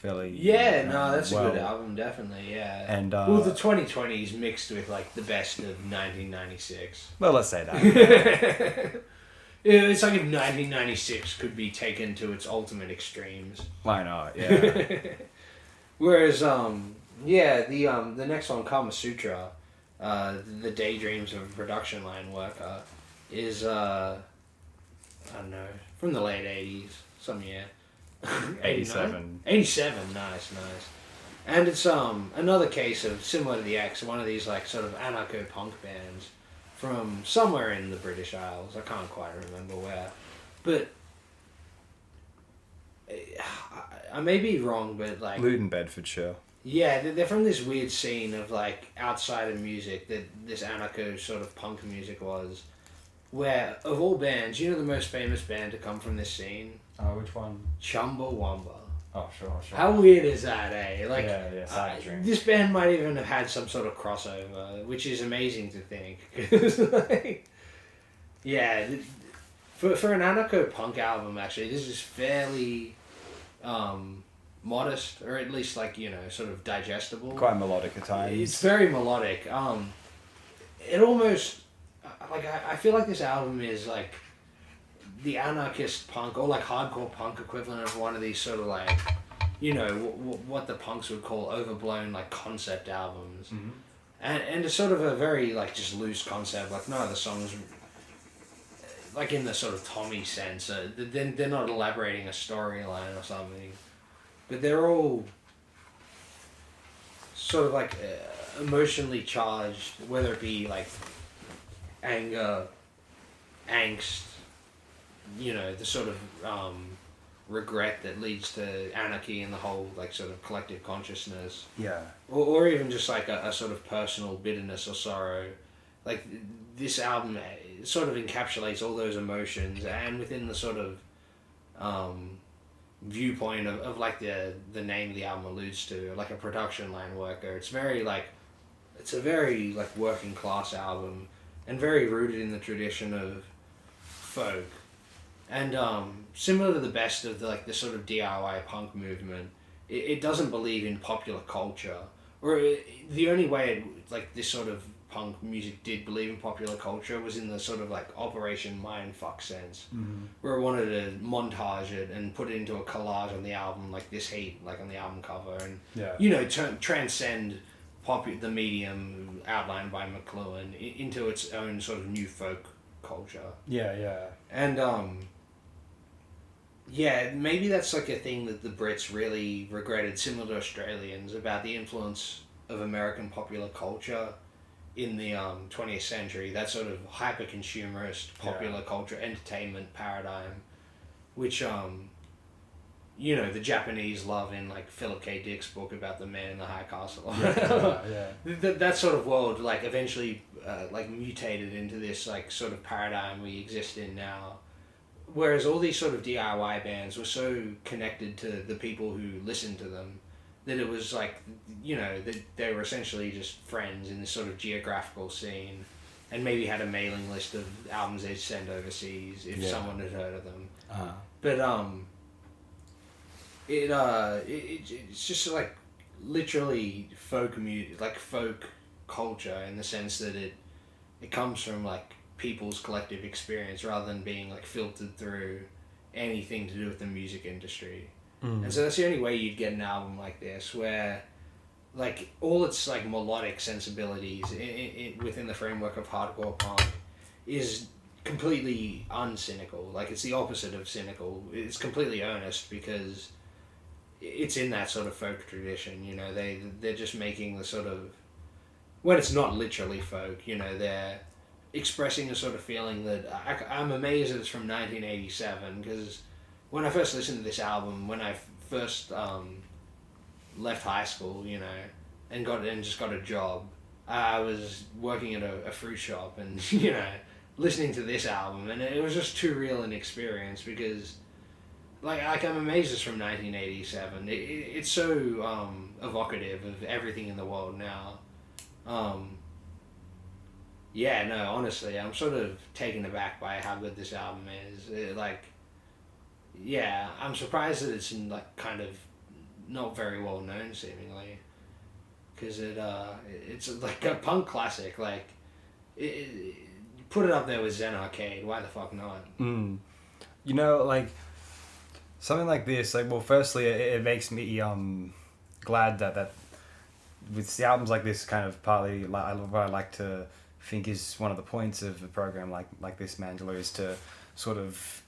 fairly. Yeah, no, that's a good album, definitely. Yeah, and well, the 2020s mixed with like the best of 1996. Well, let's say that. It's like if 1996 could be taken to its ultimate extremes. Why not? Yeah. Whereas, the next one, Kama Sutra, the daydreams of a production line worker, is I don't know, from the late 80s, some year. 87. 87, nice. And it's another case of, similar to the X, one of these like sort of anarcho-punk bands from somewhere in the British Isles. I can't quite remember where. But I may be wrong, but like... Luton, Bedfordshire. Yeah, they're from this weird scene of like outside of music that this anarcho sort of punk music was. Where, of all bands, you know the most famous band to come from this scene? Oh, which one? Chumbawamba. Oh, sure. How weird is that, eh? Like, this band might even have had some sort of crossover, which is amazing to think. 'Cause, like, yeah, for an anarcho-punk album, actually, this is fairly modest, or at least, like, sort of digestible. Quite melodic at times. It's very melodic. It almost... Like, I feel like this album is, like, the anarchist punk, or, like, hardcore punk equivalent of one of these sort of, like, what the punks would call overblown, like, concept albums. Mm-hmm. And it's sort of a very, like, just loose concept. Like, none of the songs, like, in the sort of Tommy sense, they're not elaborating a storyline or something. But they're all sort of, like, emotionally charged, whether it be, like, anger, angst, the sort of regret that leads to anarchy and the whole like sort of collective consciousness. Yeah. Or even just like a sort of personal bitterness or sorrow. Like this album sort of encapsulates all those emotions, and within the sort of viewpoint of like the name the album alludes to, like a production line worker. It's a very like working class album. And very rooted in the tradition of folk. And similar to the best of the sort of DIY punk movement, it doesn't believe in popular culture. Or the only way this sort of punk music did believe in popular culture was in the sort of like Operation Mindfuck sense. Mm-hmm. Where it wanted to montage it and put it into a collage on the album, like This Heat, like on the album cover. And, transcend the medium outlined by McLuhan into its own sort of new folk culture. Yeah. And maybe that's like a thing that the Brits really regretted, similar to Australians, about the influence of American popular culture in the 20th century. That sort of hyper-consumerist popular culture entertainment paradigm, which the Japanese love in like Philip K. Dick's book about the man in the high castle. That sort of world like eventually mutated into this like sort of paradigm we exist in now. Whereas all these sort of DIY bands were so connected to the people who listened to them that it was like, that they were essentially just friends in this sort of geographical scene, and maybe had a mailing list of albums they'd send overseas if someone had heard of them. Uh-huh. But it's just like literally folk music, like folk culture, in the sense that it comes from like people's collective experience rather than being like filtered through anything to do with the music industry. And so that's the only way you'd get an album like this, where like all its like melodic sensibilities within the framework of hardcore punk is completely uncynical. Like it's the opposite of cynical. It's completely earnest because it's in that sort of folk tradition. They're just making the sort of, when it's not literally folk, they're expressing a sort of feeling that I'm amazed that it's from 1987, because when I first listened to this album, when I first left high school, and just got a job, I was working at a fruit shop and listening to this album, and it was just too real an experience because like I'm amazed it's from 1987. It's so evocative of everything in the world now. Honestly, I'm sort of taken aback by how good this album is. I'm surprised that it's kind of not very well known seemingly, because it's like a punk classic. Like, put it up there with Zen Arcade. Why the fuck not? You know, like something like this. Like, well, firstly, it makes me glad that with the albums like this, kind of partly what I like to think is one of the points of a program like this, Mandala, is to sort of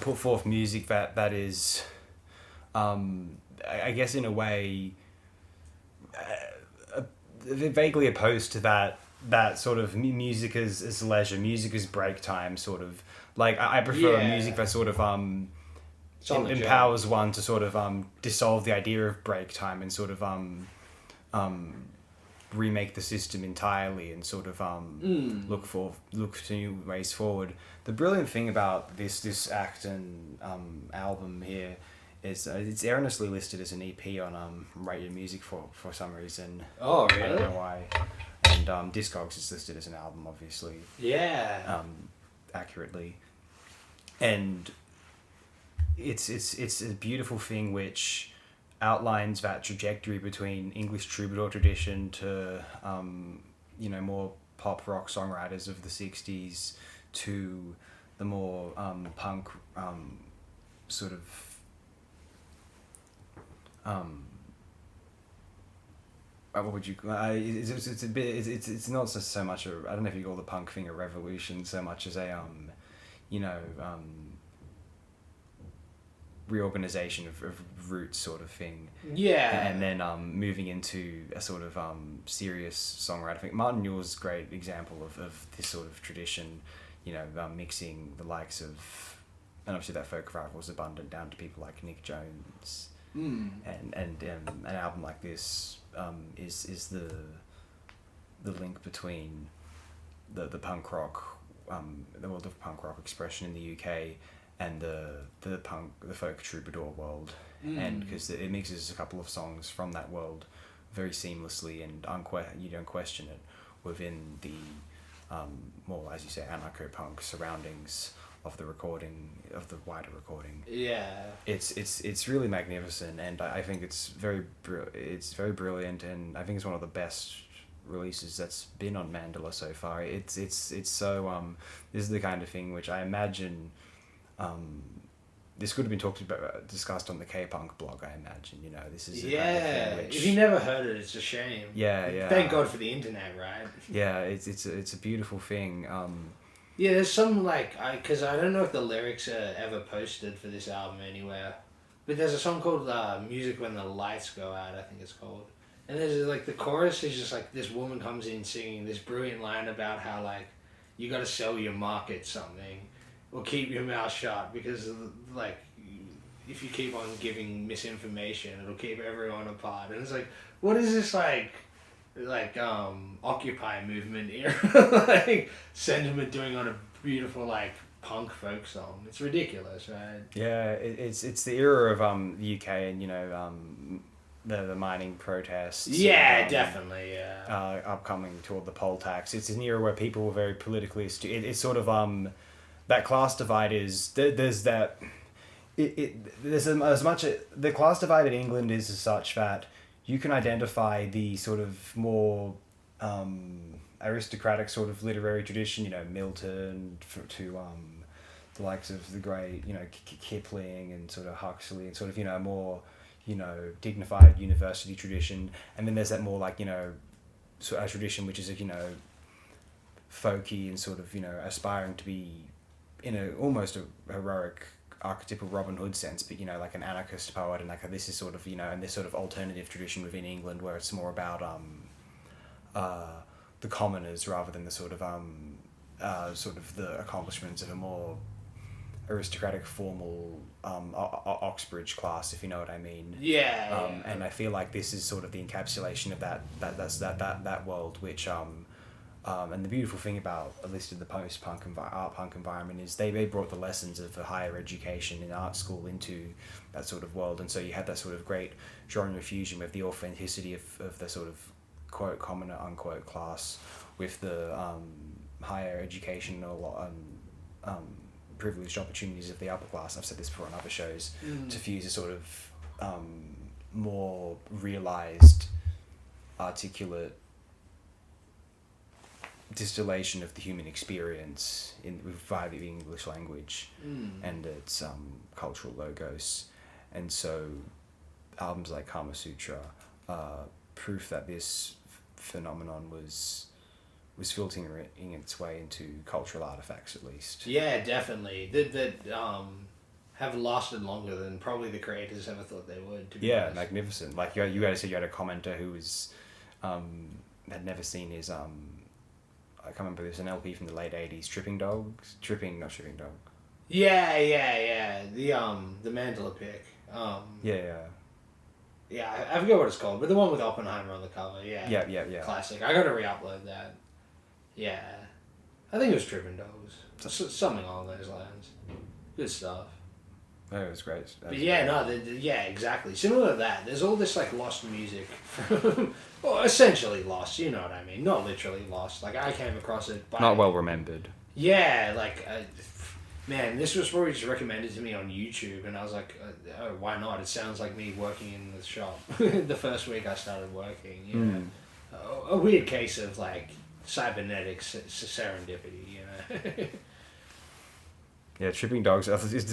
put forth music that is, I guess in a way, vaguely opposed to that sort of music as leisure, music as break time, sort of. Like, I prefer music that sort of empowers one to sort of dissolve the idea of break time and sort of remake the system entirely and sort of look to new ways forward. The brilliant thing about this act and album here is it's erroneously listed as an EP on Rate Your Music for some reason. Oh, really? I don't know why. And Discogs is listed as an album, obviously. Yeah. Accurately. And it's a beautiful thing which outlines that trajectory between English troubadour tradition to more pop rock songwriters of the 60s to the more punk sort of what would you it's a bit it's not so much a, I don't know if you call the punk thing a revolution so much as a reorganization of roots sort of thing. Yeah. And then moving into a sort of serious songwriter. I think Martin Newell's a great example of this sort of tradition, mixing the likes of, and obviously that folk revival was abundant down to people like Nick Jones. And an album like this is the link between the punk rock, the world of punk rock expression in the UK and the folk troubadour world, and because it mixes a couple of songs from that world very seamlessly, and you don't question it within the more, as you say, anarcho-punk surroundings of the recording, of the wider recording. Yeah. It's really magnificent, and I think it's very brilliant, and I think it's one of the best releases that's been on Mandala so far. It's so this is the kind of thing which I imagine this could have been discussed on the K-Punk blog, I imagine. This is the kind of thing which, if you never heard it, it's a shame. Yeah. Thank God for the internet, right? Yeah, it's a beautiful thing. Yeah, there's some because I don't know if the lyrics are ever posted for this album anywhere, but there's a song called "Music When the Lights Go Out," I think it's called, and there's the chorus is just this woman comes in singing this brilliant line about how you got to sell your market something. Or keep your mouth shut, because if you keep on giving misinformation, it'll keep everyone apart. And it's what is this Occupy movement era sentiment doing on a beautiful punk folk song? It's ridiculous, right? Yeah, it's the era of the UK and the mining protests. Yeah, and, definitely. Yeah. Upcoming toward the poll tax. It's an era where people were very politically astute. It's sort of that class divide is there's that there's as much the class divide in England is such that you can identify the sort of more aristocratic sort of literary tradition, Milton to the likes of the great Kipling and sort of Huxley and sort of more dignified university tradition, and then there's that more sort of a tradition which is folky and sort of aspiring to be in a almost a heroic archetypal Robin Hood sense, but like an anarchist poet, and this is sort of and this sort of alternative tradition within England where it's more about the commoners rather than the sort of the accomplishments of a more aristocratic formal Oxbridge class, if you know what I mean. Yeah. And I feel like this is sort of the encapsulation of that world, which and the beautiful thing about at least in the post-punk art punk environment is they brought the lessons of a higher education in art school into that sort of world, and so you had that sort of great genre fusion with the authenticity of the sort of quote commoner unquote class with the higher educational privileged opportunities of the upper class. I've said this before on other shows, to fuse a sort of more realized, articulate distillation of the human experience via the English language and its cultural logos. And so albums like Kama Sutra are proof that this phenomenon was filtering its way into cultural artifacts, at least. Yeah, definitely. That have lasted longer than probably the creators ever thought they would. To be honest. Magnificent. Like you said, you had a commenter who was had never seen his I can't remember. There's an LP from the late '80s, Not Tripping Dog. Yeah. The Mandala pick. Yeah, I forget what it's called, but the one with Oppenheimer on the cover. Yeah. Classic. I gotta re-upload that. Yeah, I think it was Tripping Dogs. Something along those lines. Good stuff. Oh, it was great. But yeah, exactly. Similar to that, there's all this like lost music, well, essentially lost. You know what I mean? Not literally lost. Like I came across it. Not well remembered. Yeah, like, man, this was probably just recommended to me on YouTube, and I was like, oh, why not? It sounds like me working in the shop. The first week I started working, you know, a weird case of like cybernetic serendipity, you know. Yeah, Tripping Dogs.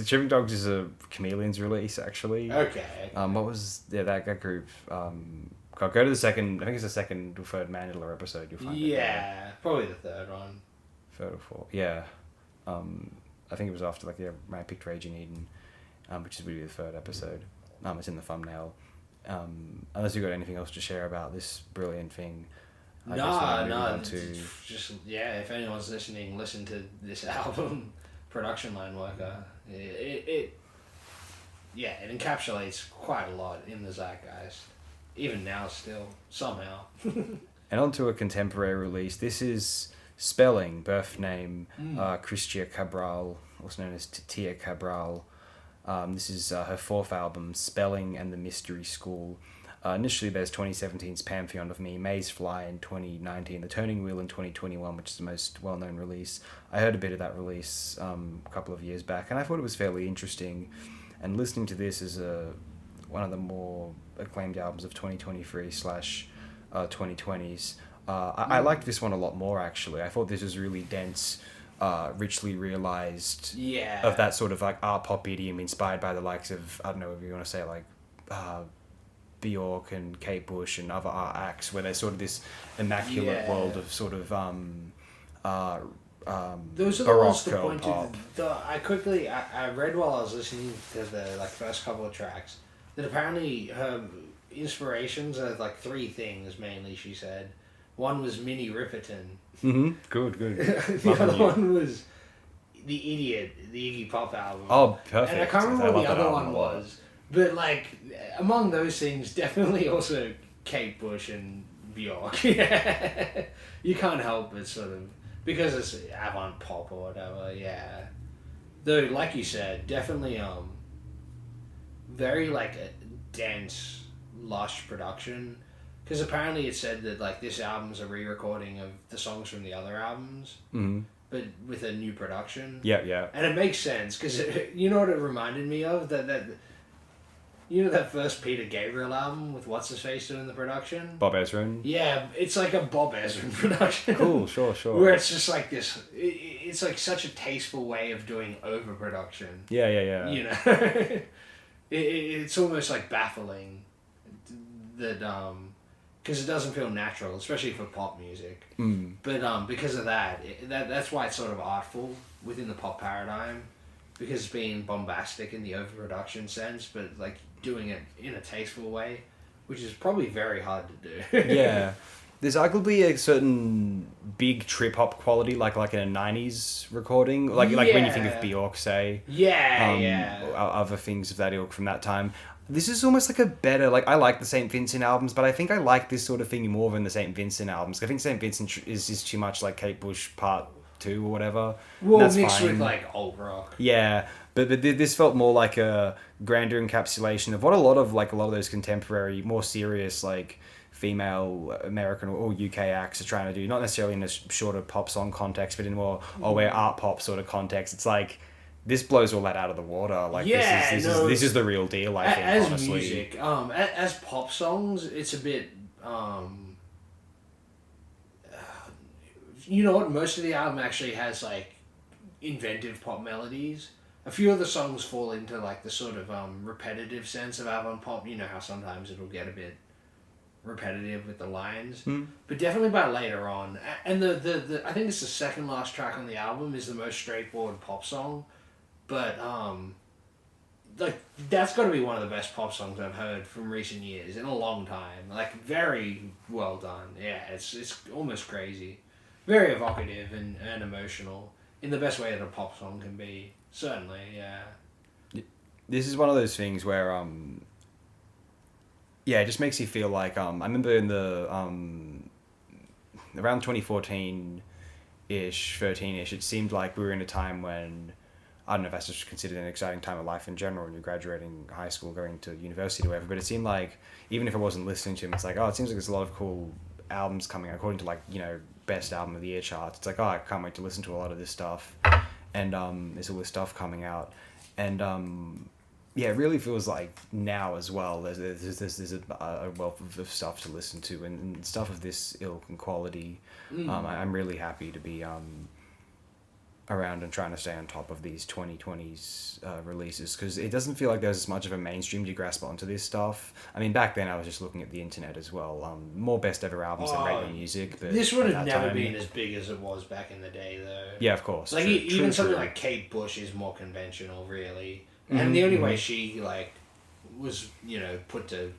Tripping Dogs is a Chameleons release, actually. Okay. What was that group? Go to the second. I think it's the second or third Mandala episode. You'll find it. Yeah, probably the third one. Third or fourth. Yeah. I think it was after when I picked Rage in Eden, which is really the third episode. It's in the thumbnail. Unless you've got anything else to share about this brilliant thing. No. Just if anyone's listening, listen to this album. Production line worker. It encapsulates quite a lot in the zeitgeist, even now still somehow. And onto a contemporary release. This is Spelling, birth name Cristia Cabral, also known as Tia Cabral. This is her fourth album, Spelling and the Mystery School. Initially, there's 2017's Pantheon of Me, Maze Fly in 2019, The Turning Wheel in 2021, which is the most well-known release. I heard a bit of that release a couple of years back, and I thought it was fairly interesting. And listening to this is one of the more acclaimed albums of 2023/2020s. I liked this one a lot more, actually. I thought this was really dense, richly realized. Yeah. Of that sort of like art pop idiom inspired by the likes of, I don't know if you want to say like Bjork and Kate Bush and other art acts, where there's sort of this immaculate world of sort of those are the ones that point to I read while I was listening to the first couple of tracks that apparently her inspirations are like three things mainly. She said one was Minnie Riperton. Good. The other one was The Idiot, the Iggy Pop album. Oh, perfect. And I can't remember what the other one was. But, like, among those things, definitely also Kate Bush and Bjork. Yeah. You can't help but sort of... Because it's avant-pop or whatever, yeah. Though, like you said, definitely, very, like, a dense, lush production. Because apparently it said that, like, this album's a re-recording of the songs from the other albums. Mm-hmm. But with a new production. Yeah. And it makes sense, because you know what it reminded me of? You know that first Peter Gabriel album with What's-His-Face doing the production? Bob Ezrin? Yeah, it's like a Bob Ezrin production. Cool, sure. Where it's just like this... It's like such a tasteful way of doing overproduction. Yeah. You know? It's almost like baffling that... Because it doesn't feel natural, especially for pop music. But because of that's why it's sort of artful within the pop paradigm. Because it's being bombastic in the overproduction sense, but like doing it in a tasteful way, which is probably very hard to do. Yeah. There's arguably a certain big trip hop quality, like in a '90s recording, like when you think of Bjork, say, or other things of that ilk from that time. This is almost like a better, like I like the St. Vincent albums, but I think I like this sort of thing more than the St. Vincent albums. I think St. Vincent is too much like Kate Bush Part 2 or whatever. Well, mixed with like alt rock. Yeah, but this felt more like a grander encapsulation of what a lot of those contemporary, more serious like female American or UK acts are trying to do. Not necessarily in a shorter pop song context, but in more we're art pop sort of context. It's like this blows all that out of the water. Like, Yeah, this is the real deal, I think, as honestly. music, as pop songs, it's a bit, you know what, most of the album actually has, like, inventive pop melodies. A few of the songs fall into, like, the sort of, repetitive sense of album pop. You know how sometimes it'll get a bit repetitive with the lines. But definitely by later on. And the I think it's the second last track on the album is the most straightforward pop song. But, like, that's got to be one of the best pop songs I've heard from recent years in a long time. Like, very well done. Yeah, it's almost crazy. Very evocative and emotional in the best way that a pop song can be. Certainly, yeah. This is one of those things where, yeah, it just makes you feel like, I remember in the, around 2014-ish, 13-ish, it seemed like we were in a time when, I don't know if that's just considered an exciting time of life in general when you're graduating high school, going to university or whatever, but it seemed like, even if I wasn't listening to them, it's like, oh, it seems like there's a lot of cool albums coming out, according to, like, you know, best album of the year charts. It's like, oh, I can't wait to listen to a lot of this stuff. And there's all this stuff coming out. And yeah, it really feels like now as well, there's a wealth of stuff to listen to, and stuff of this ilk and quality. I'm really happy to be around and trying to stay on top of these 2020s releases, because it doesn't feel like there's as much of a mainstream to grasp onto this stuff. I mean, back then I was just looking at the internet as well. More best ever albums than radio music. But this would have never been as big as it was back in the day, though. Yeah, of course. Like, even something like Kate Bush is more conventional, really. And the only way she, like, was, you know,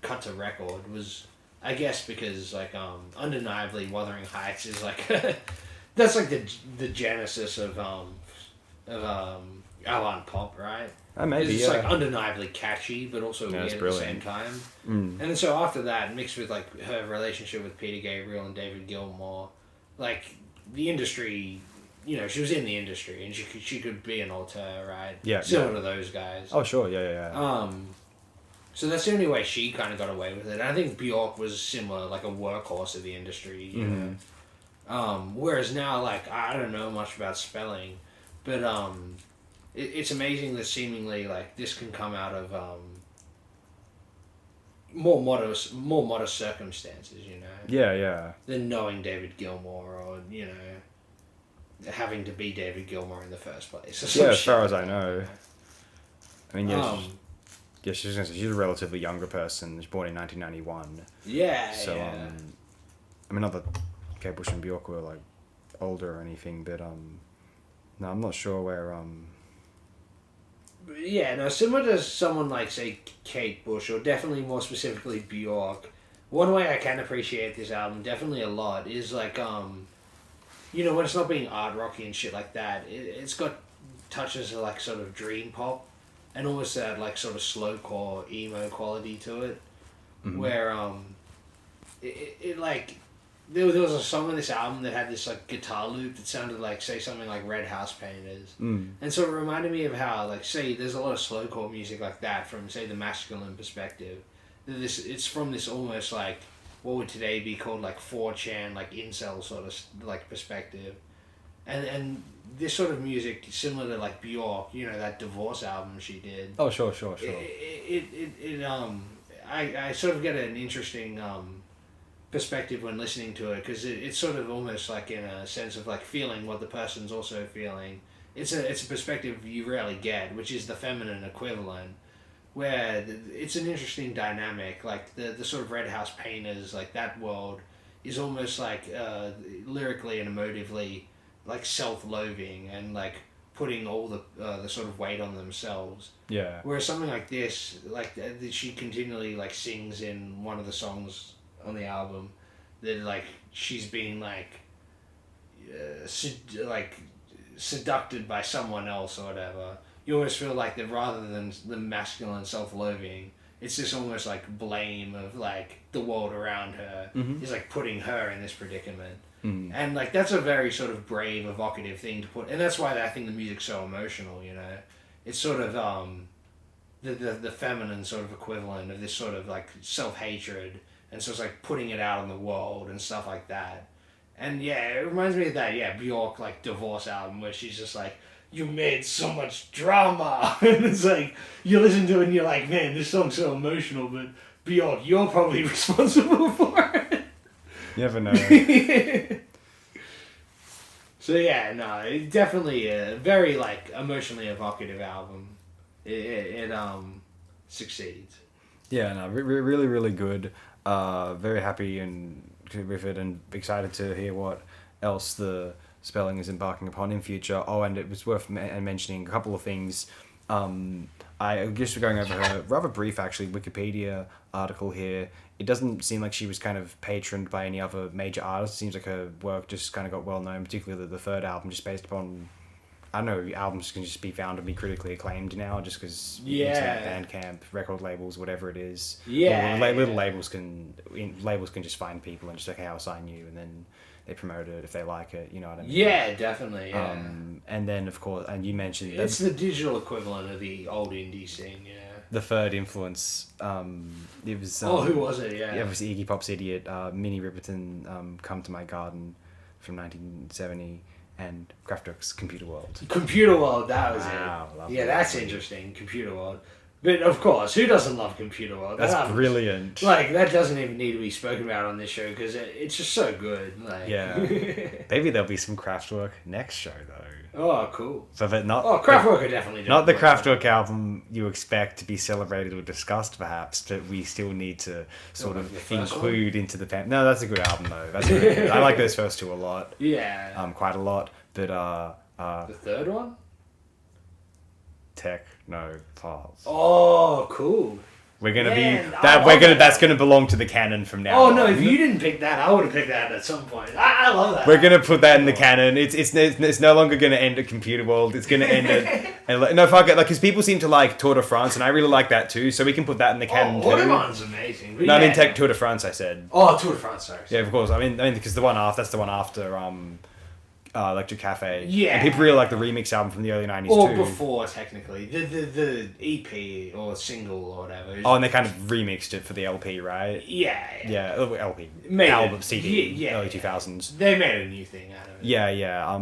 cut to record was, I guess, because, like, undeniably Wuthering Heights is, like, that's, like, the genesis of avant pop, right? Maybe, it's like undeniably catchy, but also weird at the same time. And then so after that, mixed with, like, her relationship with Peter Gabriel and David Gilmour, like, the industry, you know, she was in the industry, and she could be an auteur, right? Yeah. Similar to those guys. Oh, sure, yeah. So that's the only way she kind of got away with it. And I think Bjork was similar, like a workhorse of the industry, you know. Whereas now, like, I don't know much about spelling, but it's amazing that seemingly, like, this can come out of more modest circumstances, you know. Yeah. Than knowing David Gilmour, or, you know, having to be David Gilmour in the first place. Yeah, as far as I know. I mean, yeah, she's a relatively younger person. She was born in 1991. Yeah. So, I mean, not that Kate Bush and Bjork were, like, older or anything, but no, I'm not sure where Yeah, no, similar to someone like, say, Kate Bush, or definitely more specifically Bjork. One way I can appreciate this album definitely a lot is, like, you know, when it's not being art rocky and shit like that, it's got touches of, like, sort of dream pop, and almost that, like, sort of slowcore emo quality to it, where it like, there was a song on this album that had this, like, guitar loop that sounded like, say, something like Red House Painters, and so it reminded me of how, like, say, there's a lot of slowcore music like that from, say, the masculine perspective. It's from this almost, like, what would today be called, like, 4chan, like, incel sort of, like, perspective. And this sort of music, similar to, like, Bjork, you know, that Divorce album she did. Oh, sure. I sort of get an interesting perspective when listening to it, because it's sort of almost like in a sense of, like, feeling what the person's also feeling. It's a perspective you rarely get, which is the feminine equivalent, where it's an interesting dynamic. Like, the sort of Red House Painters, like, that world is almost like lyrically and emotively, like, self-loathing and, like, putting all the sort of weight on themselves. Yeah. Whereas something like this, like, she continually, like, sings in one of the songs on the album that, like, she's being, like, seducted by someone else or whatever. You almost feel like that rather than the masculine self-loathing, it's this almost, like, blame of, like, the world around her is, like, putting her in this predicament. And, like, that's a very sort of brave, evocative thing to put, and that's why I think the music's so emotional, you know. It's sort of the feminine sort of equivalent of this sort of, like, self-hatred, and so it's, like, putting it out in the world and stuff like that. And yeah, it reminds me of that, Bjork, like, Divorce album, where she's just like, you made so much drama. And it's like, you listen to it and you're like, man, this song's so emotional, but beyond, you're probably responsible for it. You never know. So yeah, no, it's definitely a very like emotionally evocative album. It succeeds. Yeah, no, really, really good. Very happy with it, and excited to hear what else the Spelling is embarking upon in future. Oh, and it was worth mentioning a couple of things. I just going over her rather brief, actually, Wikipedia article here. It doesn't seem like she was kind of patroned by any other major artists. It seems like her work just kind of got well known, particularly the third album, just based upon, I don't know, albums can just be found to be critically acclaimed now, just because internet, Bandcamp, record labels, whatever it is. Little labels can just find people and just like, hey, I'll sign you, and then they promote it if they like it. You know what I mean? Yeah, definitely. Yeah. And then of course, and you mentioned it's the digital equivalent of the old indie scene. Yeah. The third influence, it was... who was it? Yeah. Yeah, it was Iggy Pop's Idiot, Minnie Riperton, Come to My Garden from 1970, and Kraftwerk's Computer World. Computer World, that was it. Yeah, that's interesting, Computer World. But of course, who doesn't love Computer World? That's brilliant. Like, that doesn't even need to be spoken about on this show, because it's just so good. Like. Yeah. Maybe there'll be some Kraftwerk next show, though. Oh, cool. So that not Kraftwerk are definitely not the Kraftwerk album you expect to be celebrated or discussed, perhaps, but we still need to sort of include into the No, that's a good album though. That's really good. I like those first two a lot. Yeah. Quite a lot, but the third one? Techno Pulse. Oh, cool. We're gonna that's gonna belong to the canon from now on. Oh no! If you didn't pick that, I would have picked that at some point. I love that. We're gonna put that in the canon. It's no longer gonna end at Computer World. It's gonna end at no, fuck it. Like, because people seem to like Tour de France, and I really like that too. So we can put that in the canon too. Tour de France is amazing. No, I mean Tour de France. I said. Oh, Tour de France. Sorry. Yeah, of course. I mean because that's the one after Electric Cafe. Yeah. And people really like the remix album from the early 90s or too. Or before, technically. The EP or single or whatever. Oh, and they kind of remixed it for the LP, right? Yeah. Yeah, LP. Album, CD, early 2000s. They made a new thing out of it. Yeah.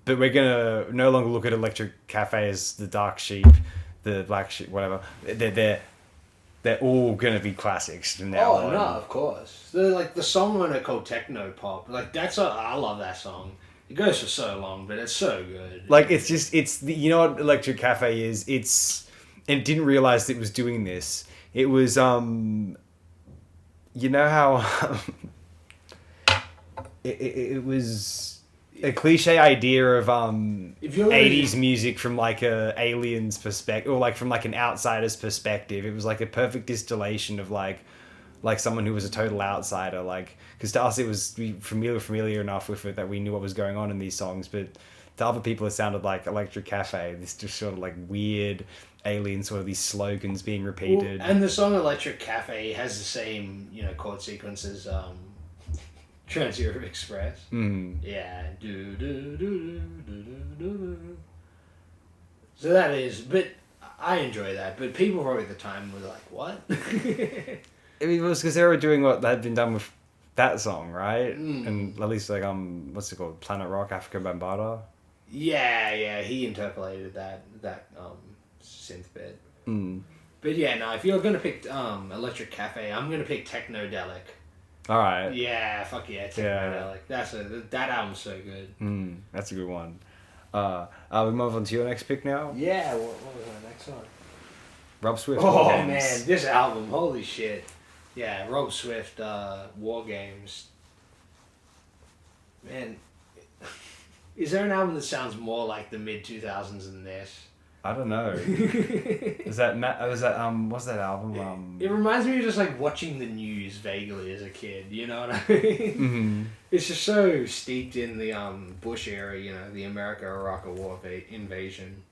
But we're going to no longer look at Electric Cafe as the dark sheep, the black sheep, whatever. They're all going to be classics from now on. Oh, no, of course. The song on it called Techno Pop. Like, I love that song. It goes for so long, but it's so good. Like, you know what Electric Cafe is? It didn't realize it was doing this. It was, you know how, it was a cliche idea of, 80s music from like a alien's perspective, or like from like an outsider's perspective. It was like a perfect distillation of like someone who was a total outsider, like, because to us it was familiar enough with it that we knew what was going on in these songs, but to other people it sounded like Electric Cafe, this just sort of like weird alien sort of these slogans being repeated. Well, and the song Electric Cafe has the same, chord sequence as Trans Europe Express. Yeah. Do, do, do, do, do, do. So that is, but I enjoy that, but people probably at the time were like, what? It was because they were doing what had been done with that song, right? And at least like what's it called, Planet Rock, Africa Bambaataa. Yeah, he interpolated that synth bit. But yeah, no, if you're gonna pick Electric Cafe, I'm gonna pick Technodelic. All right. Yeah, fuck yeah, Technodelic. Yeah. That album's so good. That's a good one. We move on to your next pick now. Yeah, what was our next one? Rob Swift. Oh man, this album, holy shit. Yeah, Rob Swift, War Games. Man, is there an album that sounds more like the mid-2000s than this? I don't know. What's that album? It reminds me of just like watching the news vaguely as a kid, you know what I mean? It's just so steeped in the Bush era, the America-Iraq War invasion.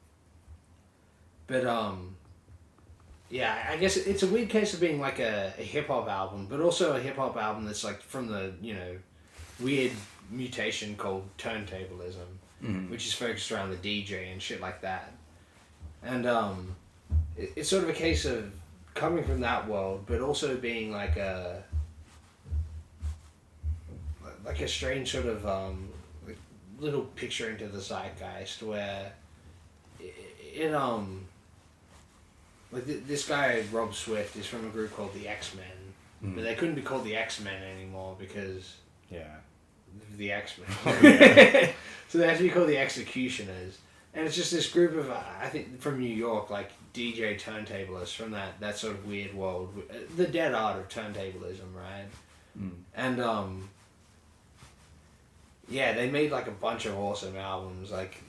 But yeah, I guess it's a weird case of being like a hip-hop album, but also a hip-hop album that's like from the, weird mutation called turntablism, which is focused around the DJ and shit like that. And it's sort of a case of coming from that world, but also being like a strange sort of little picture into the zeitgeist where this guy Rob Swift is from a group called the X-Men, but they couldn't be called the X-Men anymore because the X-Men. So they have to be called the Executioners, and it's just this group of I think from New York, like DJ turntablists from that sort of weird world, the dead art of turntablism, right? And yeah, they made like a bunch of awesome albums. Like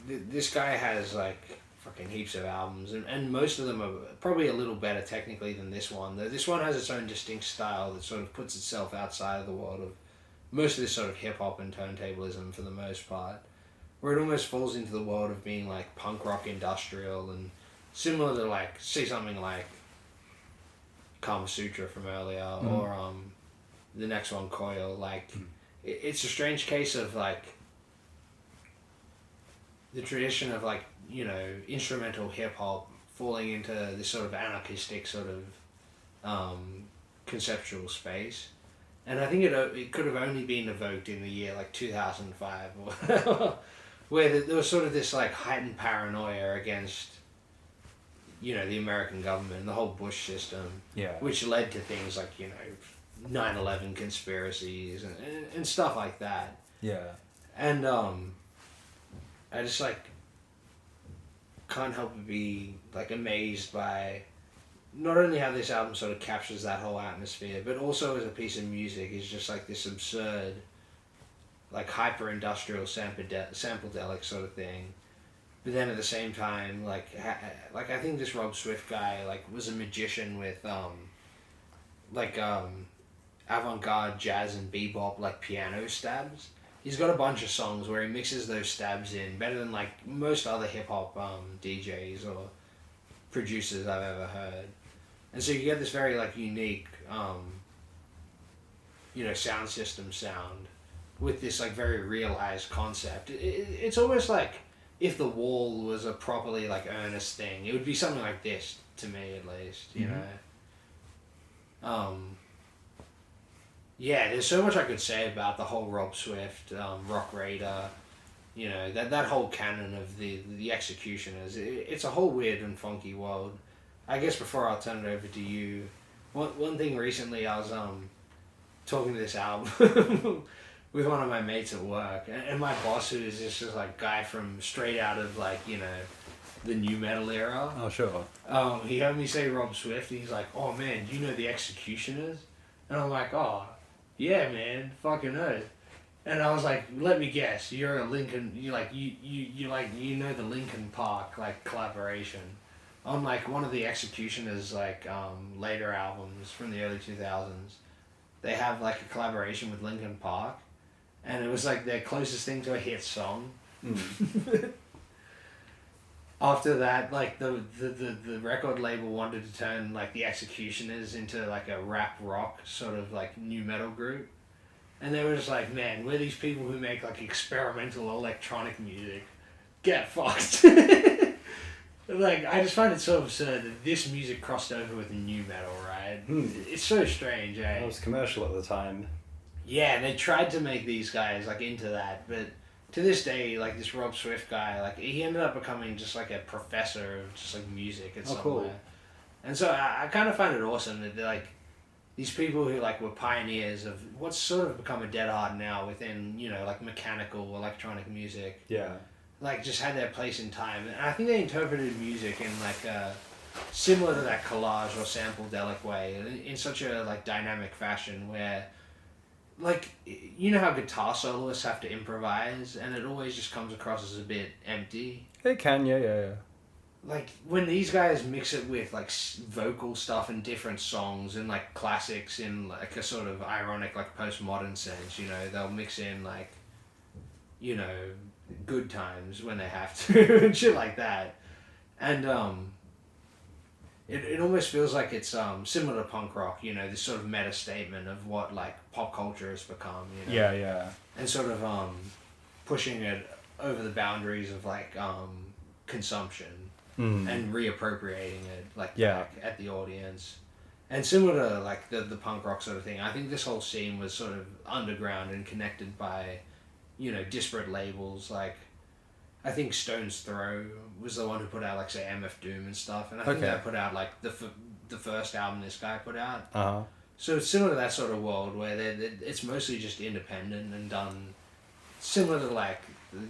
this guy has like fucking heaps of albums, and most of them are probably a little better technically than this one. This one has its own distinct style that sort of puts itself outside of the world of most of this sort of hip hop and turntablism for the most part, where it almost falls into the world of being like punk rock industrial and similar to like say something like Kama Sutra from earlier or the next one Coil. Like it's a strange case of like the tradition of like, you know, instrumental hip hop falling into this sort of anarchistic sort of conceptual space, and I think it could have only been evoked in the year like 2005 or where there was sort of this like heightened paranoia against, you know, the American government and the whole Bush system, which led to things like, you know, 9/11 conspiracies and stuff like that. And I just like can't help but be like amazed by not only how this album sort of captures that whole atmosphere, but also as a piece of music is just like this absurd, like hyper industrial sample-delic sort of thing. But then at the same time, like I think this Rob Swift guy like was a magician with avant-garde jazz and bebop like piano stabs. He's got a bunch of songs where he mixes those stabs in better than like most other hip hop DJs or producers I've ever heard, and so you get this very like unique, you know, sound system sound with this like very realized concept. It's almost like if The Wall was a properly like earnest thing, it would be something like this to me at least, you know. Yeah, there's so much I could say about the whole Rob Swift, Rock Raider, you know, that whole canon of the Executioners. It's a whole weird and funky world. I guess before I'll turn it over to you, one thing recently I was talking to this album with one of my mates at work, and my boss, who is this just like guy from straight out of like, you know, the new metal era. Oh, sure. He heard me say Rob Swift, and he's like, "Oh man, do you know the Executioners?" And I'm like, "Oh, yeah, man, fucking earth." And I was like, "Let me guess, you're a Linkin, you know the Linkin Park like collaboration on like one of the Executioners like later albums from the early 2000s. They have like a collaboration with Linkin Park, and it was like their closest thing to a hit song." After that, like the record label wanted to turn like the Executioners into like a rap rock sort of like new metal group, and they were just like, "Man, we're these people who make like experimental electronic music. Get fucked." Like I just find it so absurd that this music crossed over with new metal, right? It's so strange, eh? It was commercial at the time. Yeah, they tried to make these guys like into that, but to this day, like this Rob Swift guy, like he ended up becoming just like a professor of just like music at somewhere. Cool. And so I kind of find it awesome that they're like these people who like were pioneers of what's sort of become a dead art now within, you know, like mechanical electronic music. Yeah. Like just had their place in time, and I think they interpreted music in like a similar to that collage or sample-delic way, in such a like dynamic fashion where, like, you know how guitar soloists have to improvise, and it always just comes across as a bit empty. It can, yeah. Like when these guys mix it with like vocal stuff in different songs and like classics in like a sort of ironic like postmodern sense, you know, they'll mix in like, you know, Good Times when they have to and shit like that, and it almost feels like it's similar to punk rock, you know, this sort of meta statement of what like pop culture has become, you know. Yeah. And sort of pushing it over the boundaries of like consumption and reappropriating it like back at the audience. And similar to like the punk rock sort of thing, I think this whole scene was sort of underground and connected by, you know, disparate labels. Like I think Stone's Throw was the one who put out, like, say, MF Doom and stuff. And I think they put out, like, the first album this guy put out. Uh-huh. So it's similar to that sort of world where it's mostly just independent and done similar to, like,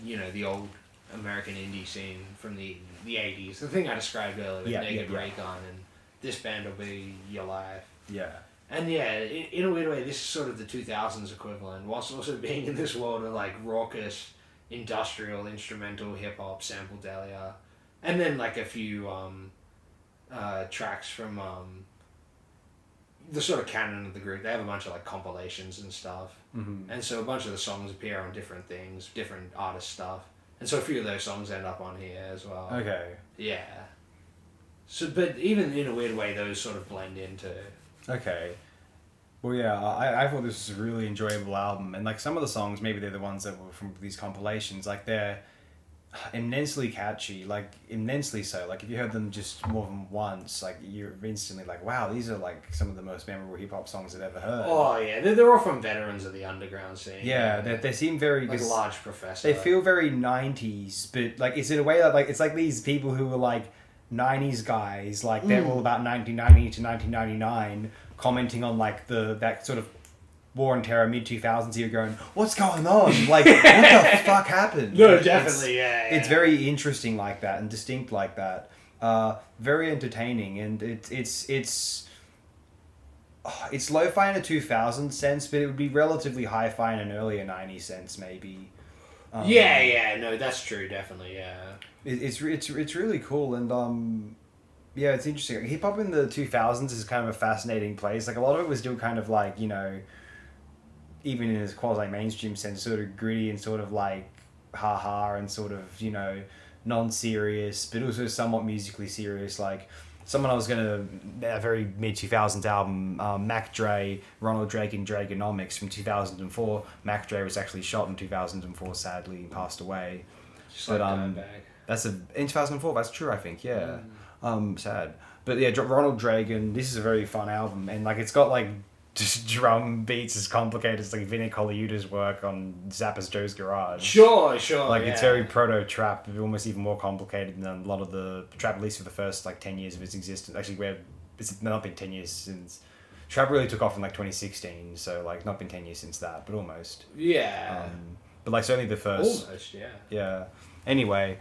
you know, the old American indie scene from the 80s. The thing I described earlier with Naked Raygun, and this band will be your life. Yeah. And yeah, in a weird way, this is sort of the 2000s equivalent, whilst also being in this world of, like, raucous, industrial, instrumental, hip-hop, sample-delia. And then, like, a few tracks from the sort of canon of the group. They have a bunch of, like, compilations and stuff. Mm-hmm. And so a bunch of the songs appear on different things, different artist stuff. And so a few of those songs end up on here as well. Okay. Yeah. So, but even in a weird way, those sort of blend into... Okay. Well, yeah, I thought this was a really enjoyable album. And, like, some of the songs, maybe they're the ones that were from these compilations. Like, they're immensely catchy, like, immensely so. Like, if you heard them just more than once, like, you're instantly like, wow, these are, like, some of the most memorable hip-hop songs I've ever heard. Oh, yeah. They're all from veterans of the underground scene. Yeah, they seem very... Like Large Professor. They feel very 90s, but, like, it's in a way that, like, it's like these people who were, like, 90s guys, like, they're all about 1990 to 1999, commenting on, like, that sort of War and Terror mid-2000s, you're going, what's going on? Like, what the fuck happened? No, like, definitely, It's very interesting like that and distinct like that. Very entertaining, and it's lo-fi in a 2000 sense, but it would be relatively hi-fi in an earlier 90s sense, maybe. No, that's true, definitely, yeah. It's really cool, and yeah, it's interesting. Hip hop in the 2000s is kind of a fascinating place. Like, a lot of it was still kind of like, you know, even in a quasi mainstream sense, sort of gritty and sort of like ha-ha and sort of, you know, non-serious, but also somewhat musically serious. Like, someone I was gonna, a very mid-2000s album, Mac Dre, Ronald Reagan, Dragonomics from 2004. Mac Dre was actually shot in 2004, sadly, and passed away. Just but like that's in 2004. That's true, I think. Yeah. Sad. But yeah, Ronald Reagan. This is a very fun album, and like, it's got like just drum beats as complicated as like Vinnie Colaiuta's work on Zappa's Joe's Garage. Sure. Like, it's very proto-trap, almost even more complicated than a lot of the trap, at least for the first like 10 years of its existence. Actually, where it's not been 10 years since trap really took off in like 2016, so like not been 10 years since that, but almost. Yeah. But like, certainly the first. Almost, yeah. Yeah. Anyway,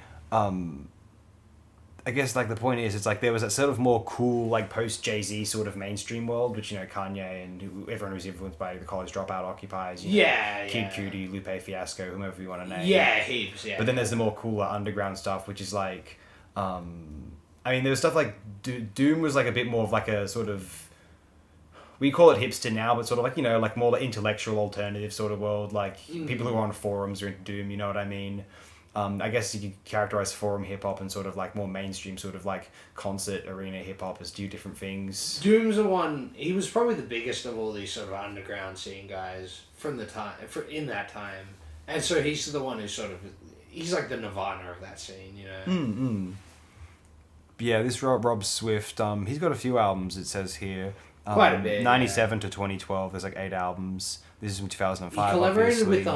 I guess, like, the point is, it's like there was that sort of more cool, like, post-Jay-Z sort of mainstream world, which, you know, Kanye and everyone who's influenced by the College Dropout occupies. You know, Kid Cudi, Lupe Fiasco, whomever you want to name. Yeah, heaps, yeah. But then there's the more cooler underground stuff, which is like, I mean, there was stuff like Doom was like a bit more of like a sort of, we call it hipster now, but sort of like, you know, like more the intellectual alternative sort of world, like people who are on forums are into Doom, you know what I mean? I guess you could characterize forum hip hop and sort of like more mainstream sort of like concert arena hip hop as two different things. Doom's the one, he was probably the biggest of all these sort of underground scene guys from the time, in that time. And so he's the one who's sort of, he's like the Nirvana of that scene, you know? Yeah, this Rob Swift, he's got a few albums, it says here. Quite a bit. 97 to 2012, there's like 8 albums. This is from 2005. He collaborated obviously. with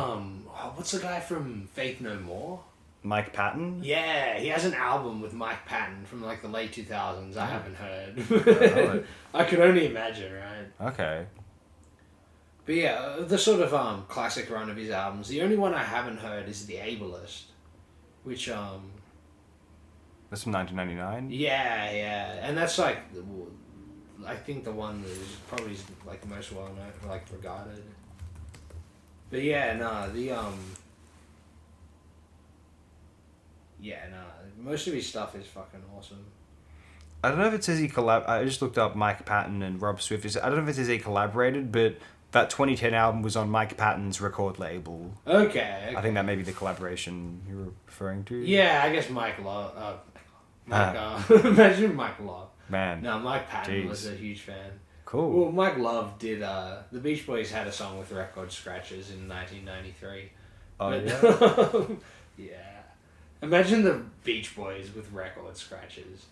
what's the guy from Faith No More? Mike Patton? Yeah, he has an album with Mike Patton from like the late 2000s. I haven't heard. I could only imagine, right? Okay. But yeah, the sort of classic run of his albums. The only one I haven't heard is The Ableist, which That's from 1999? Yeah, and that's like, I think the one that is probably like the most well known, like regarded. But yeah, most of his stuff is fucking awesome. I don't know if it says he I just looked up Mike Patton and Rob Swift. I don't know if it says he collaborated, but that 2010 album was on Mike Patton's record label. Okay. I think that may be the collaboration you were referring to. Yeah, I guess Mike Love. Imagine Mike Love. Man. No, Mike Patton was a huge fan. Cool. Well, Mike Love did, the Beach Boys had a song with record scratches in 1993. Oh, yeah? Yeah. Imagine the Beach Boys with record scratches.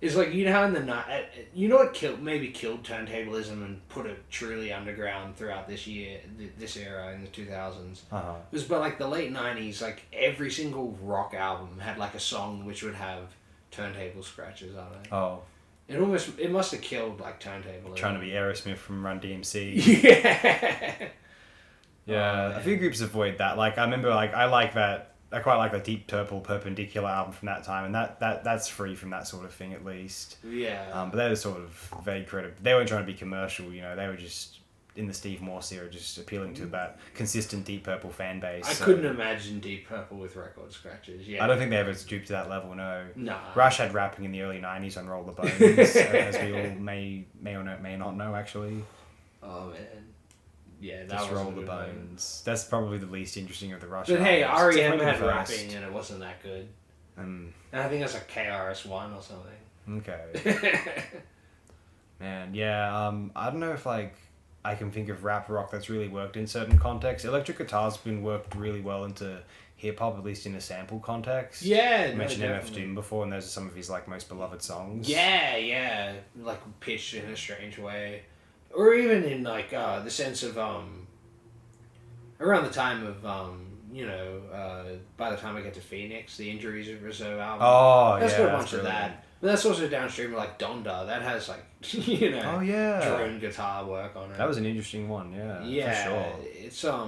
It's like, you know how in the night, you know what killed turntablism and put it truly underground throughout this era in the 2000s? Uh-huh. It was by like the late 90s, like every single rock album had like a song which would have turntable scratches on it. Oh. It must have killed like turntablism. Trying to be Aerosmith from Run DMC. Yeah. Yeah, a few groups avoid that. Like, I remember, like, I quite like the Deep Purple Perpendicular album from that time, and that's free from that sort of thing, at least. Yeah. But they were sort of very creative. They weren't trying to be commercial, you know, they were just, in the Steve Morse era, just appealing to that consistent Deep Purple fan base. I couldn't imagine Deep Purple with record scratches, yeah. I don't think they ever stooped to that level, no. Nah. Rush had rapping in the early 90s on Roll the Bones, as we all may or may not know, actually. Oh, man. Yeah, that Just was Roll the Bones. That's probably the least interesting of the Rush But hey, albums. REM Definitely had the first. rapping and it wasn't that good. And I think that's like KRS-One or something. Okay. Man, yeah, I don't know if, like, I can think of rap rock that's really worked in certain contexts. Electric guitar's been worked really well into hip-hop, at least in a sample context. Yeah, I mentioned MF Doom before, and those are some of his, like, most beloved songs. Yeah. Like, pitched in a strange way. Or even in, like, the sense of, around the time of, by the time I get to Phoenix, the Injuries of Reserve album. Oh, that's yeah. got a bunch of that. But that's also downstream of, like, Donda. That has, like, oh, yeah. drone guitar work on it. That was an interesting one, yeah. Yeah, for sure.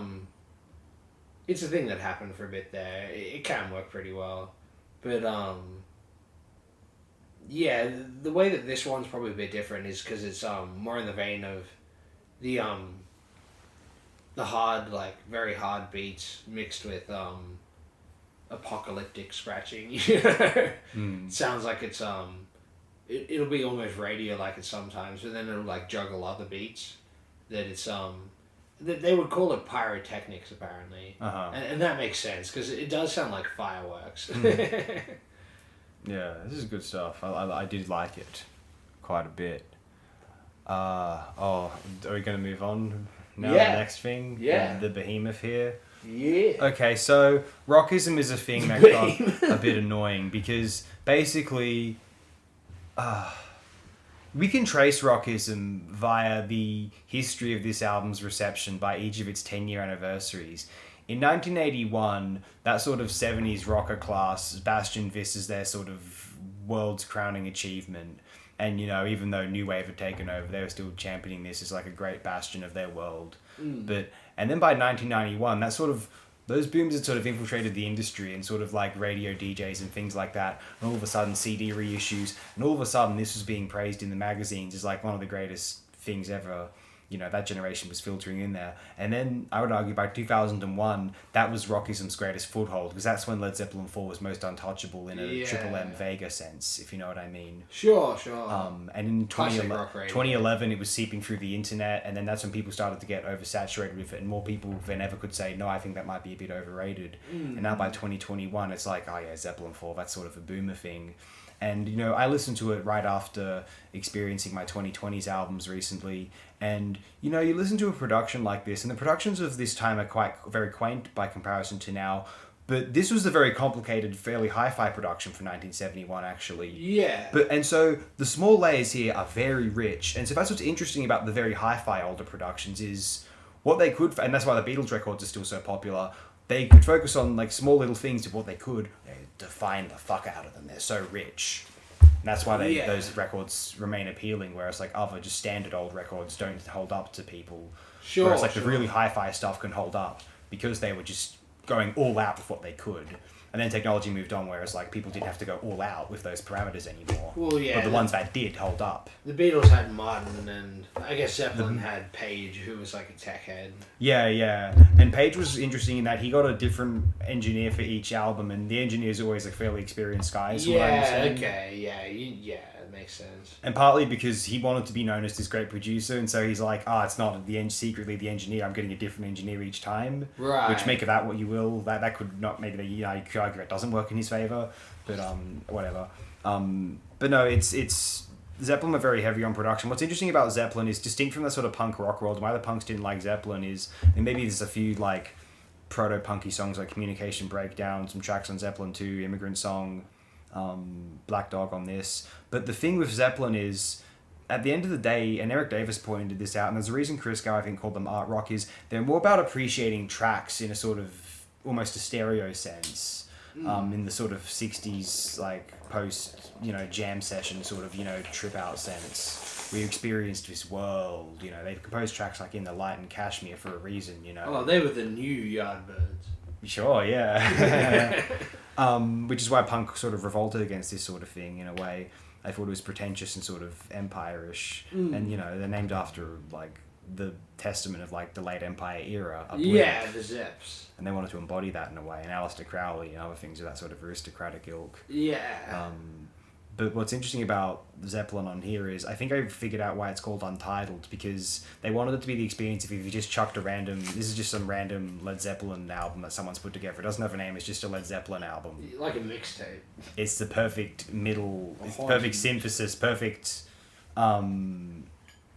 It's a thing that happened for a bit there. It can work pretty well. But, yeah, the way that this one's probably a bit different is because it's more in the vein of the hard, like, very hard beats mixed with apocalyptic scratching. It sounds like it's it'll be almost radio like it sometimes, but then it'll like juggle other beats that it's that they would call it pyrotechnics apparently. And that makes sense because it does sound like fireworks. Yeah, this is good stuff. I did like it quite a bit. Are we going to move on now? Yeah. The next thing? Yeah. The behemoth here? Yeah. Okay, so rockism is a thing that got a bit annoying because basically we can trace rockism via the history of this album's reception by each of its 10-year anniversaries. In 1981, that sort of 70s rocker class bastioned this as their sort of world's crowning achievement. And, you know, even though New Wave had taken over, they were still championing this as like a great bastion of their world. And then by 1991, that sort of, those booms had sort of infiltrated the industry and sort of like radio DJs and things like that. And all of a sudden CD reissues, and all of a sudden this was being praised in the magazines as like one of the greatest things ever. You know, that generation was filtering in there. And then I would argue by 2001, that was rockism's greatest foothold, because that's when Led Zeppelin 4 was most untouchable in a Triple M Vega sense, if you know what I mean. Sure. And in 2011, it was seeping through the internet, and then that's when people started to get oversaturated with it, and more people than ever could say, no, I think that might be a bit overrated. And now by 2021, it's like, oh yeah, Zeppelin 4, that's sort of a boomer thing. And, you know, I listened to it right after experiencing my 2020s albums recently. And, you know, you listen to a production like this, and the productions of this time are very quaint by comparison to now. But this was a very complicated, fairly hi-fi production for 1971, actually. Yeah. And so the small layers here are very rich. And so that's what's interesting about the very hi-fi older productions is what they could, and that's why the Beatles records are still so popular. They could focus on like small little things of what they could. They define the fuck out of them. They're so rich. And that's why those records remain appealing, whereas like other just standard old records don't hold up to people. Sure. Whereas like the really hi-fi stuff can hold up because they were just going all out with what they could. And then technology moved on, whereas like people didn't have to go all out with those parameters anymore. Well, yeah. But the ones that did hold up. The Beatles had Martin, and I guess Zeppelin had Page, who was like a tech head. Yeah. And Page was interesting in that he got a different engineer for each album, and the engineer's always like fairly experienced guys. Yeah, okay, yeah, it makes sense. And partly because he wanted to be known as this great producer, and so he's like, it's not secretly the engineer, I'm getting a different engineer each time. Right. Which, make of that what you will. That could not, maybe you could argue it doesn't work in his favour, but whatever. But no, it's Zeppelin are very heavy on production. What's interesting about Zeppelin is distinct from the sort of punk rock world. Why the punks didn't like Zeppelin is, and maybe there's a few like proto-punky songs like Communication Breakdown, some tracks on Zeppelin 2, Immigrant Song, Black Dog on this. But the thing with Zeppelin is, at the end of the day, and Eric Davis pointed this out, and there's a reason Chris Gow, I think, called them art rock, is they're more about appreciating tracks in a sort of almost a stereo sense. In the sort of 60s, like, post, jam session sort of, trip out sense. We experienced this world, they composed tracks like In the Light and Kashmir for a reason, Oh, they were the new Yardbirds. Sure, yeah. Which is why punk sort of revolted against this sort of thing in a way. I thought it was pretentious and sort of empire-ish. And, they're named after, like, the testament of, like, the late Empire era. Yeah, the Zeps. And they wanted to embody that in a way. And Aleister Crowley and other things of that sort of aristocratic ilk. Yeah. But what's interesting about Zeppelin on here is I think I figured out why it's called Untitled, because they wanted it to be the experience if you just chucked this is just some random Led Zeppelin album that someone's put together. It doesn't have a name, it's just a Led Zeppelin album. Like a mixtape. It's the perfect middle, it's perfect synthesis, perfect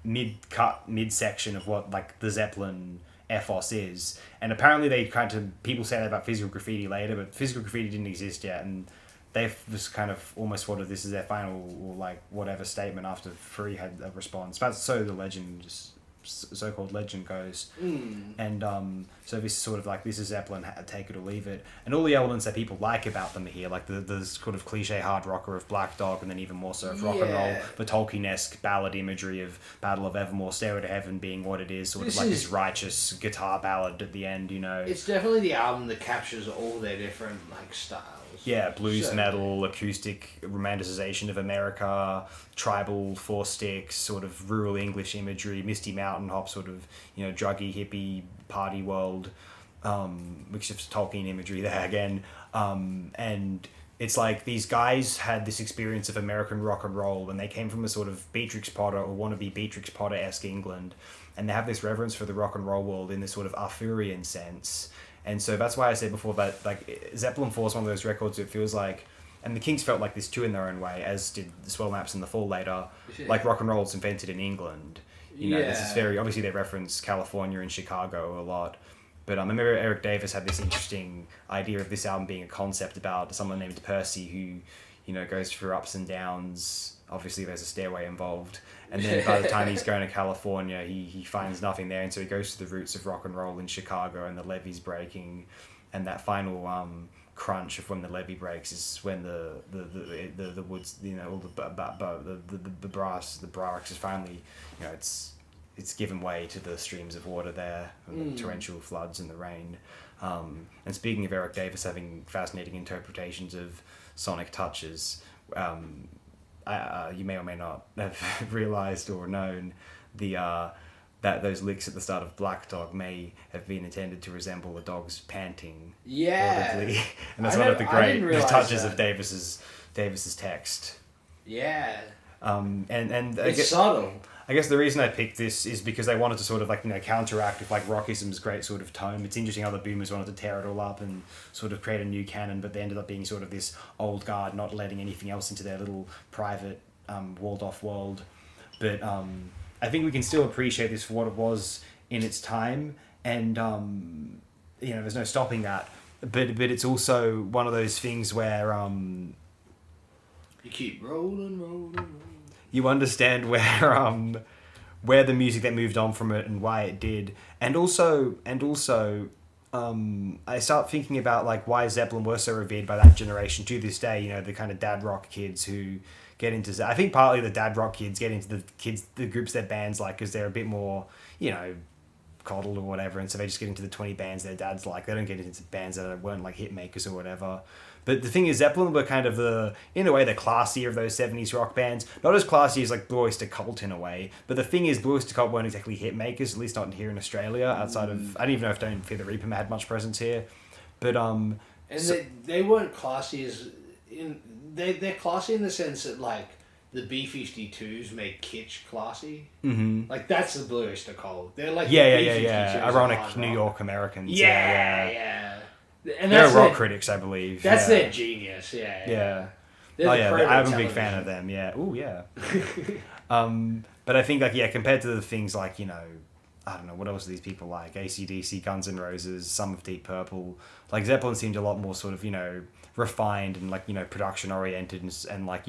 mid-section of what like the Zeppelin ethos is. And apparently people say that about Physical Graffiti later, but Physical Graffiti didn't exist yet, and they've just kind of almost thought of this as their final, like, whatever statement after Free had a response. But so the legend, so-called legend goes. And so this is sort of like, this is Zeppelin, take it or leave it. And all the elements that people like about them are here, like the sort of cliche hard rocker of Black Dog, and then even more so of rock and roll, the Tolkien-esque ballad imagery of Battle of Evermore, Stairway to Heaven being what it is, sort of like this righteous guitar ballad at the end, It's definitely the album that captures all their different, like, styles. Yeah, blues, metal, acoustic romanticization of America, tribal four sticks, sort of rural English imagery, Misty Mountain Hop, sort of, druggy, hippie, party world, which is Tolkien imagery there again. And it's like these guys had this experience of American rock and roll when they came from a sort of Beatrix Potter or wannabe Beatrix Potter-esque England, and they have this reverence for the rock and roll world in this sort of Arthurian sense. And so that's why I said before that, like, Zeppelin 4 is one of those records it feels like, and the Kinks felt like this too in their own way, as did the Swell Maps and the Fall later, like rock and roll is invented in England. This is very, obviously they reference California and Chicago a lot. But I remember Eric Davis had this interesting idea of this album being a concept about someone named Percy who, goes through ups and downs. Obviously there's a stairway involved. And then by the time he's going to California, he finds nothing there. And so he goes to the roots of rock and roll in Chicago, and the levee's breaking. And that final crunch of when the levee breaks is when the woods, all the brass is finally, it's given way to the streams of water there, and the torrential floods and the rain. And speaking of Eric Davis having fascinating interpretations of sonic touches, you may or may not have realised or known that those licks at the start of Black Dog may have been intended to resemble a dog's panting. Yeah. Audibly. And that's one of the great touches of Davis's text. Yeah. And it's subtle. I guess the reason I picked this is because they wanted to sort of like, counteract with like rockism's great sort of tone. It's interesting how the Boomers wanted to tear it all up and sort of create a new canon, but they ended up being sort of this old guard, not letting anything else into their little private walled off world. But I think we can still appreciate this for what it was in its time, and there's no stopping that. But it's also one of those things where you keep rolling. You understand where the music that moved on from it and why it did, and also I start thinking about like why Zeppelin were so revered by that generation to this day. The kind of dad rock kids who get into. I think partly the dad rock kids get into the groups their bands like because they're a bit more coddled or whatever, and so they just get into the 20 bands their dads like. They don't get into bands that weren't like hit makers or whatever. But the thing is, Zeppelin were kind of in a way, the classier of those 70s rock bands. Not as classy as like Blue Oyster Cult in a way. But the thing is, Blue Oyster Cult weren't exactly hit makers, at least not here in Australia, outside of... I don't even know if Don't Fear the Reaper had much presence here. But... And they weren't classy as... They're classy in the sense that, like, the B-52s make kitsch classy. Mm-hmm. Like, that's the Blue Oyster Cult. They're like Yeah. Ironic New York Americans. Yeah. And they're rock critics, I believe. That's their genius, yeah. I'm a big fan of them, yeah. Ooh, yeah. But I think, like, compared to the things like, I don't know, what else are these people like? AC/DC, Guns N' Roses, some of Deep Purple. Like, Zeppelin seemed a lot more sort of, refined and, like, production oriented and like,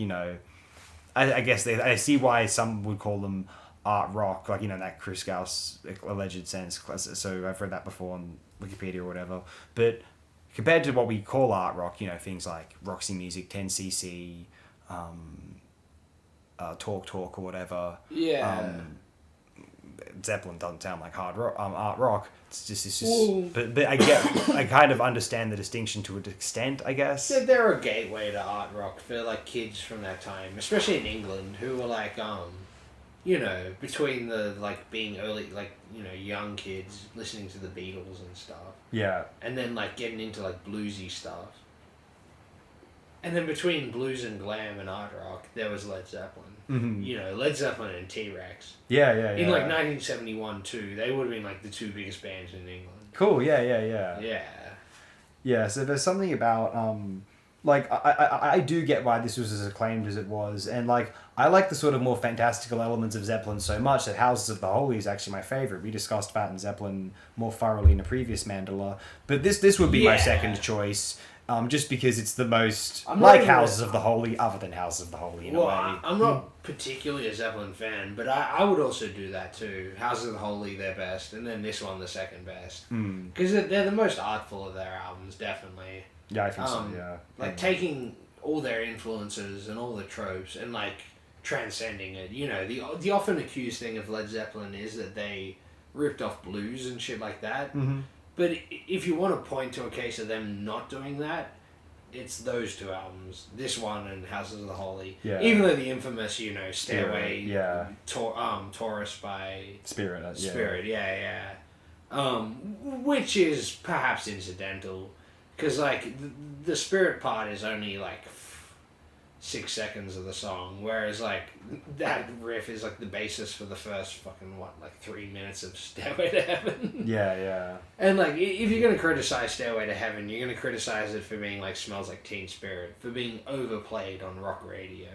I guess I see why some would call them art rock, like, in that Chris Gauss alleged sense. So I've read that before on Wikipedia or whatever. But compared to what we call art rock, things like Roxy Music, 10cc, Talk or whatever. Yeah. Zeppelin doesn't sound like hard rock, art rock. It's just. But I kind of understand the distinction to an extent, I guess. They're a gateway to art rock for like kids from that time, especially in England, who were like between the like being early, like young kids listening to the Beatles and stuff. Yeah. And then like getting into like bluesy stuff. And then between blues and glam and art rock, there was Led Zeppelin. Mm-hmm. Led Zeppelin and T-Rex. Yeah. In like 1971 too, they would have been like the two biggest bands in England. Cool. Yeah. Yeah. Yeah. So there's something about like I do get why this was as acclaimed as it was, and like I like the sort of more fantastical elements of Zeppelin so much that Houses of the Holy is actually my favorite. We discussed Fat and Zeppelin more thoroughly in a previous Mandala, but this would be my second choice. Just because it's the most Houses of the Holy, other than Houses of the Holy in a way. I'm not particularly a Zeppelin fan, but I would also do that too. Houses of the Holy, their best, and then this one, the second best. Because they're the most artful of their albums, definitely. Yeah, I think so, yeah. Like taking all their influences and all the tropes and like transcending it. The often accused thing of Led Zeppelin is that they ripped off blues and shit like that. Mm-hmm. But if you want to point to a case of them not doing that, it's those two albums, this one and Houses of the Holy. Yeah. Even though the infamous, Stairway, Taurus by Spirit, which is perhaps incidental, because like the Spirit part is only like 6 seconds of the song, whereas like that riff is like the basis for the first fucking 3 minutes of Stairway to Heaven. Yeah. And like if you're gonna criticize Stairway to Heaven, you're gonna criticize it for being like Smells Like Teen Spirit, for being overplayed on rock radio.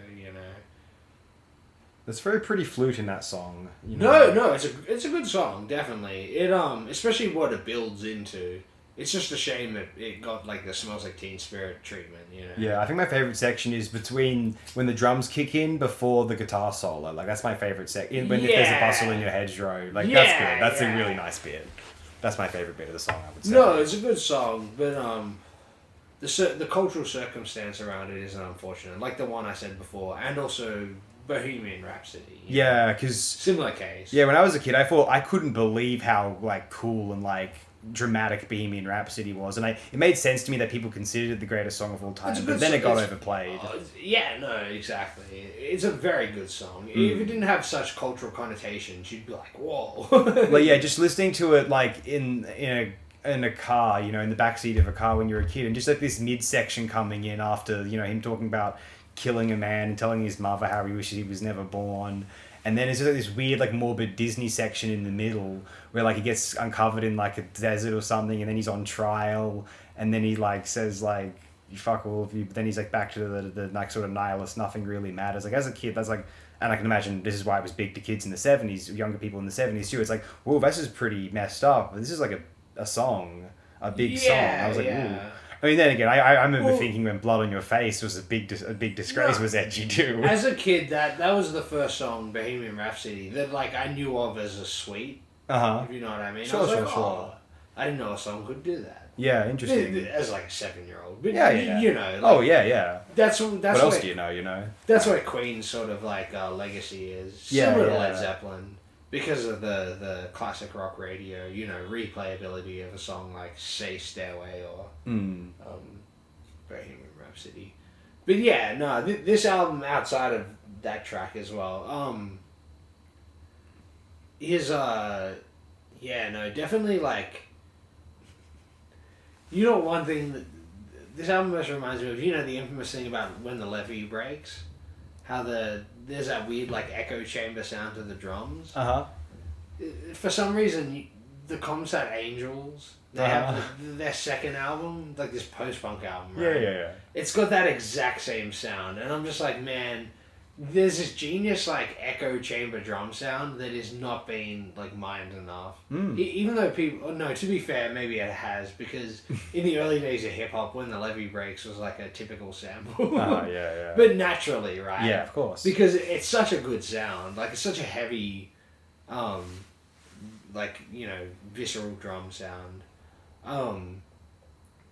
There's very pretty flute in that song. No, it's a good song, definitely. It especially what it builds into. It's just a shame that it got like the Smells Like Teen Spirit treatment, Yeah, I think my favourite section is between when the drums kick in before the guitar solo. Like, that's my favourite section. When if there's a bustle in your hedgerow. Like, that's good. That's a really nice bit. That's my favourite bit of the song, I would say. No, it's a good song, but the cultural circumstance around it is unfortunate. Like the one I said before, and also Bohemian Rhapsody. Yeah, because... Similar case. Yeah, when I was a kid, I couldn't believe how, like, cool and, like, dramatic Bohemian Rhapsody was, and it made sense to me that people considered it the greatest song of all time, but then it got overplayed. No, exactly. It's a very good song. If it didn't have such cultural connotations, you'd be like, whoa. Well, yeah, just listening to it like in a car, in the backseat of a car when you're a kid, and just like this midsection coming in after, him talking about killing a man and telling his mother how he wishes he was never born. And then it's just like this weird, like, morbid Disney section in the middle where, like, he gets uncovered in, like, a desert or something, and then he's on trial, and then he, like, says, like, you fuck all of you, but then he's, like, back to the like, sort of nihilist, nothing really matters. Like, as a kid, that's, like, and I can imagine this is why it was big to kids in the 70s, younger people in the 70s, too. It's like, whoa, this is pretty messed up. This is, like, a song, a big song. I was like, ooh. I mean, then again, I remember thinking when Blood on Your Face was a big disgrace was edgy too. As a kid, that was the first song, Bohemian Rhapsody, that like I knew of as a sweet. If you know what I mean. Sure. I didn't know a song could do that. Yeah, interesting. As like a 7-year-old. But yeah. Like, That's what else do you know? That's what Queen's sort of like legacy is. Similar to Led Zeppelin. Because of the classic rock radio, replayability of a song like, say, Stairway or Bohemian Rhapsody. But yeah, no, this album, outside of that track as well, is, definitely like, one thing that this album just reminds me of, the infamous thing about when the levee breaks? How there's that weird like echo chamber sound to the drums. For some reason, the Comsat Angels, they have their second album, like this post-punk album, right? Yeah. It's got that exact same sound, and I'm just like, man, there's this genius like echo chamber drum sound that is not being like mined enough. Even though people, no, to be fair, maybe it has, because in the early days of hip hop, when the levee breaks was like a typical sample. Yeah. But naturally, right? Yeah, of course. Because it's such a good sound, like it's such a heavy, like, you know, visceral drum sound.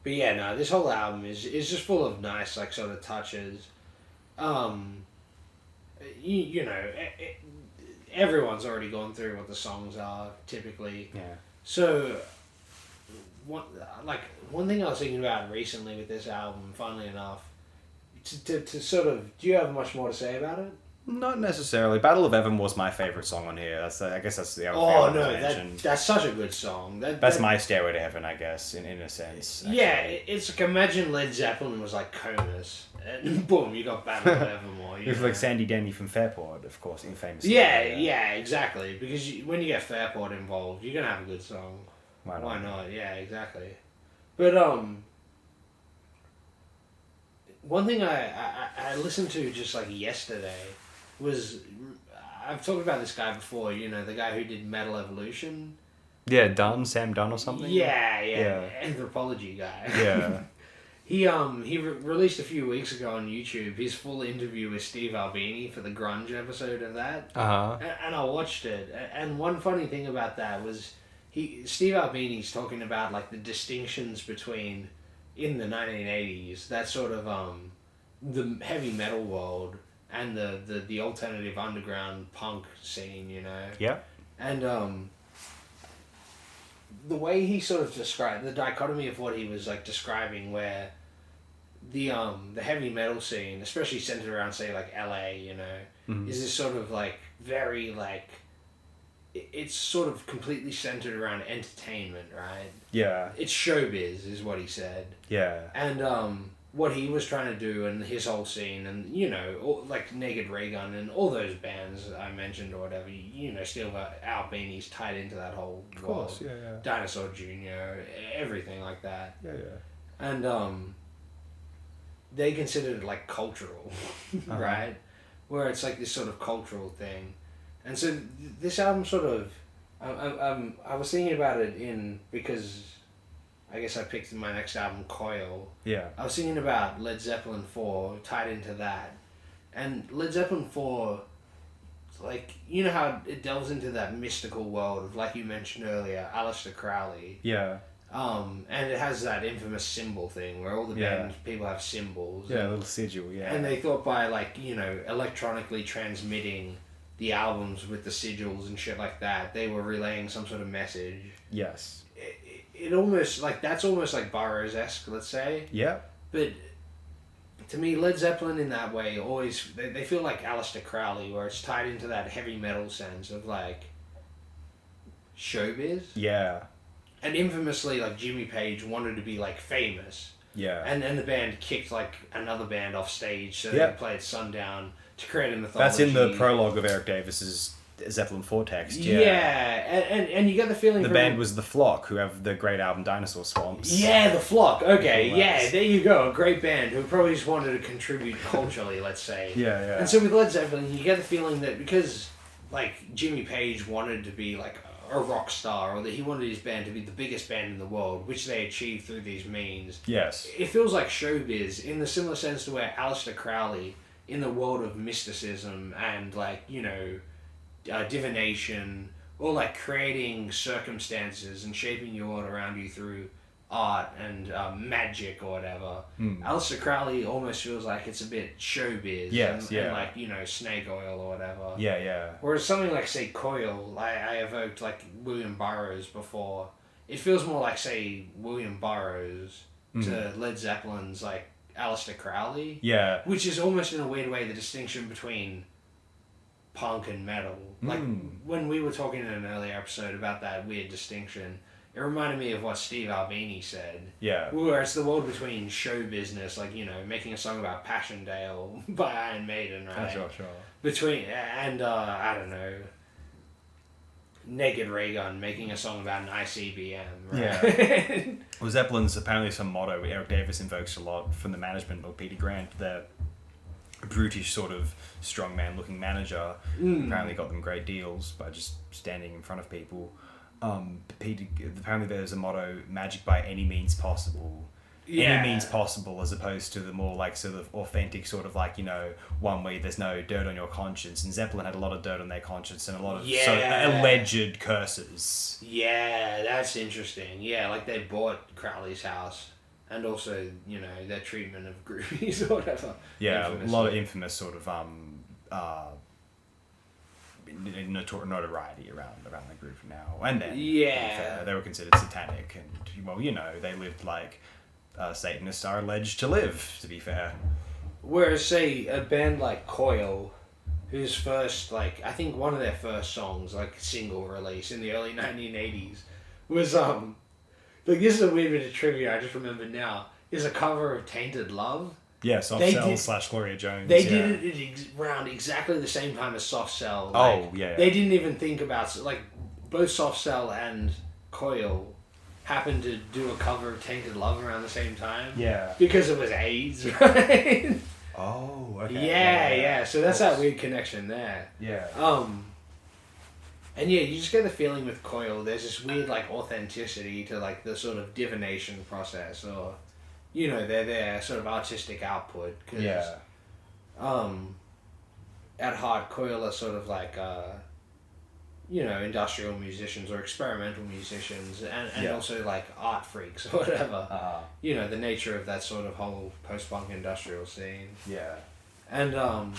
But yeah, no, this whole album is just full of nice like sort of touches. You know, everyone's already gone through what the songs are typically. Yeah. So, one thing I was thinking about recently with this album, funnily enough, to sort of, do you have much more to say about it? Not necessarily. Battle of Evan was my favourite song on here. I guess that's the other Oh no, mentioned. that's such a good song. That's my Stairway to Heaven, I guess, in a sense. Actually. Yeah, it's like, imagine Led Zeppelin was like Conus, and boom, you got Battle of Evermore. It was like Sandy Denny from Fairport, of course, famously. Yeah, exactly. Because when you get Fairport involved, you're gonna have a good song. Why not? Yeah, exactly. But one thing I listened to just like yesterday was, I've talked about this guy before, you know, the guy who did Metal Evolution. Yeah, Sam Dunn or something? Yeah. Anthropology guy. Yeah. He released a few weeks ago on YouTube his full interview with Steve Albini for the grunge episode of that. And I watched it. And one funny thing about that was Steve Albini's talking about like the distinctions between, in the 1980s, that sort of the heavy metal world and the alternative underground punk scene, you know. Yeah. And the way he sort of described the dichotomy of what he was like describing, where the heavy metal scene, especially centered around say like LA, you know, is this sort of like very like, it's sort of completely centered around entertainment, right? Yeah. It's showbiz, is what he said. Yeah. And what he was trying to do, and his whole scene, and you know, like Naked Ray Gun and all those bands I mentioned or whatever, you know, Steve Albini's tied into that whole of course, world. yeah. Dinosaur Jr., everything like that. Yeah. And they considered it like cultural, right? Where it's like this sort of cultural thing. And so this album sort of, I was thinking about it because I guess I picked my next album, Coil. Yeah. I was thinking about Led Zeppelin 4 tied into that. And Led Zeppelin 4, like, you know how it delves into that mystical world of, like you mentioned earlier, Aleister Crowley. Yeah. And it has that infamous symbol thing where all the band people have symbols. Yeah, a little sigil, yeah. And they thought by, like, you know, electronically transmitting the albums with the sigils and shit like that, they were relaying some sort of message. Yes. It almost, like, that's almost like Burroughs-esque, let's say. Yeah. But to me, Led Zeppelin in that way always, they feel like Aleister Crowley, where it's tied into that heavy metal sense of, like, showbiz. Yeah. And infamously, like, Jimmy Page wanted to be, like, famous. Yeah. And the band kicked, like, another band off stage so they could play at Sundown to create a mythology. That's in the prologue of Eric Davis's Zeppelin 4 text. Yeah. And you get the feeling the band was The Flock, who have the great album Dinosaur Swamps. Yeah, The Flock. Okay, yeah, there you go. A great band who probably just wanted to contribute culturally, let's say. Yeah. And so with Led Zeppelin, you get the feeling that because, like, Jimmy Page wanted to be, like, a rock star, or that he wanted his band to be the biggest band in the world, which they achieved through these means. Yes. It feels like showbiz in the similar sense to where Aleister Crowley, in the world of mysticism and, like, you know, divination, or like creating circumstances and shaping your world around you through art and magic or whatever. Aleister Crowley almost feels like it's a bit showbiz. And like, you know, snake oil or whatever. Yeah. Whereas something like, say, Coil, I evoked like William Burroughs before. It feels more like, say, William Burroughs to Led Zeppelin's like Aleister Crowley. Yeah. Which is almost in a weird way the distinction between punk and metal. Like, when we were talking in an earlier episode about that weird distinction, it reminded me of what Steve Albini said. Yeah. Where it's the world between show business, like, you know, making a song about Passchendaele by Iron Maiden, right? Sure. Between, and, I don't know, Naked Ray Gun making a song about an ICBM, right? Yeah. Well, Zeppelin's apparently some motto Eric Davis invokes a lot from the management of Peter Grant, that brutish sort of strongman looking manager. Apparently got them great deals by just standing in front of people. Peter, apparently there's a motto: magic by any means possible. Any means possible, as opposed to the more like sort of authentic sort of like, you know, one where there's no dirt on your conscience. And Zeppelin had a lot of dirt on their conscience and a lot of sort of alleged curses. Yeah, that's interesting. Yeah, like they bought Crowley's house and also, you know, their treatment of groupies or whatever. Yeah, a lot of infamous sort of notoriety around the group now. And then, they were considered satanic and, well, you know, they lived like Satanists are alleged to live, to be fair. Whereas, say, a band like Coil, whose first, like, I think one of their first songs, like, single release in the early 1980s, was, like, this is a weird bit of trivia I just remembered now, is a cover of Tainted Love. Yeah, Soft Cell / Gloria Jones. They did it around exactly the same time as Soft Cell. Like, They didn't even think about, like, both Soft Cell and Coil happened to do a cover of Tainted Love around the same time. Yeah. Because it was AIDS, right? Oh, okay. Yeah. So that's that weird connection there. Yeah. And yeah, you just get the feeling with Coil, there's this weird, like, authenticity to, like, the sort of divination process, or, you know, their sort of artistic output. Cause, at heart, Coil are sort of like, you know, industrial musicians or experimental musicians, and also like art freaks or whatever. You know, the nature of that sort of whole post-punk industrial scene. Yeah. And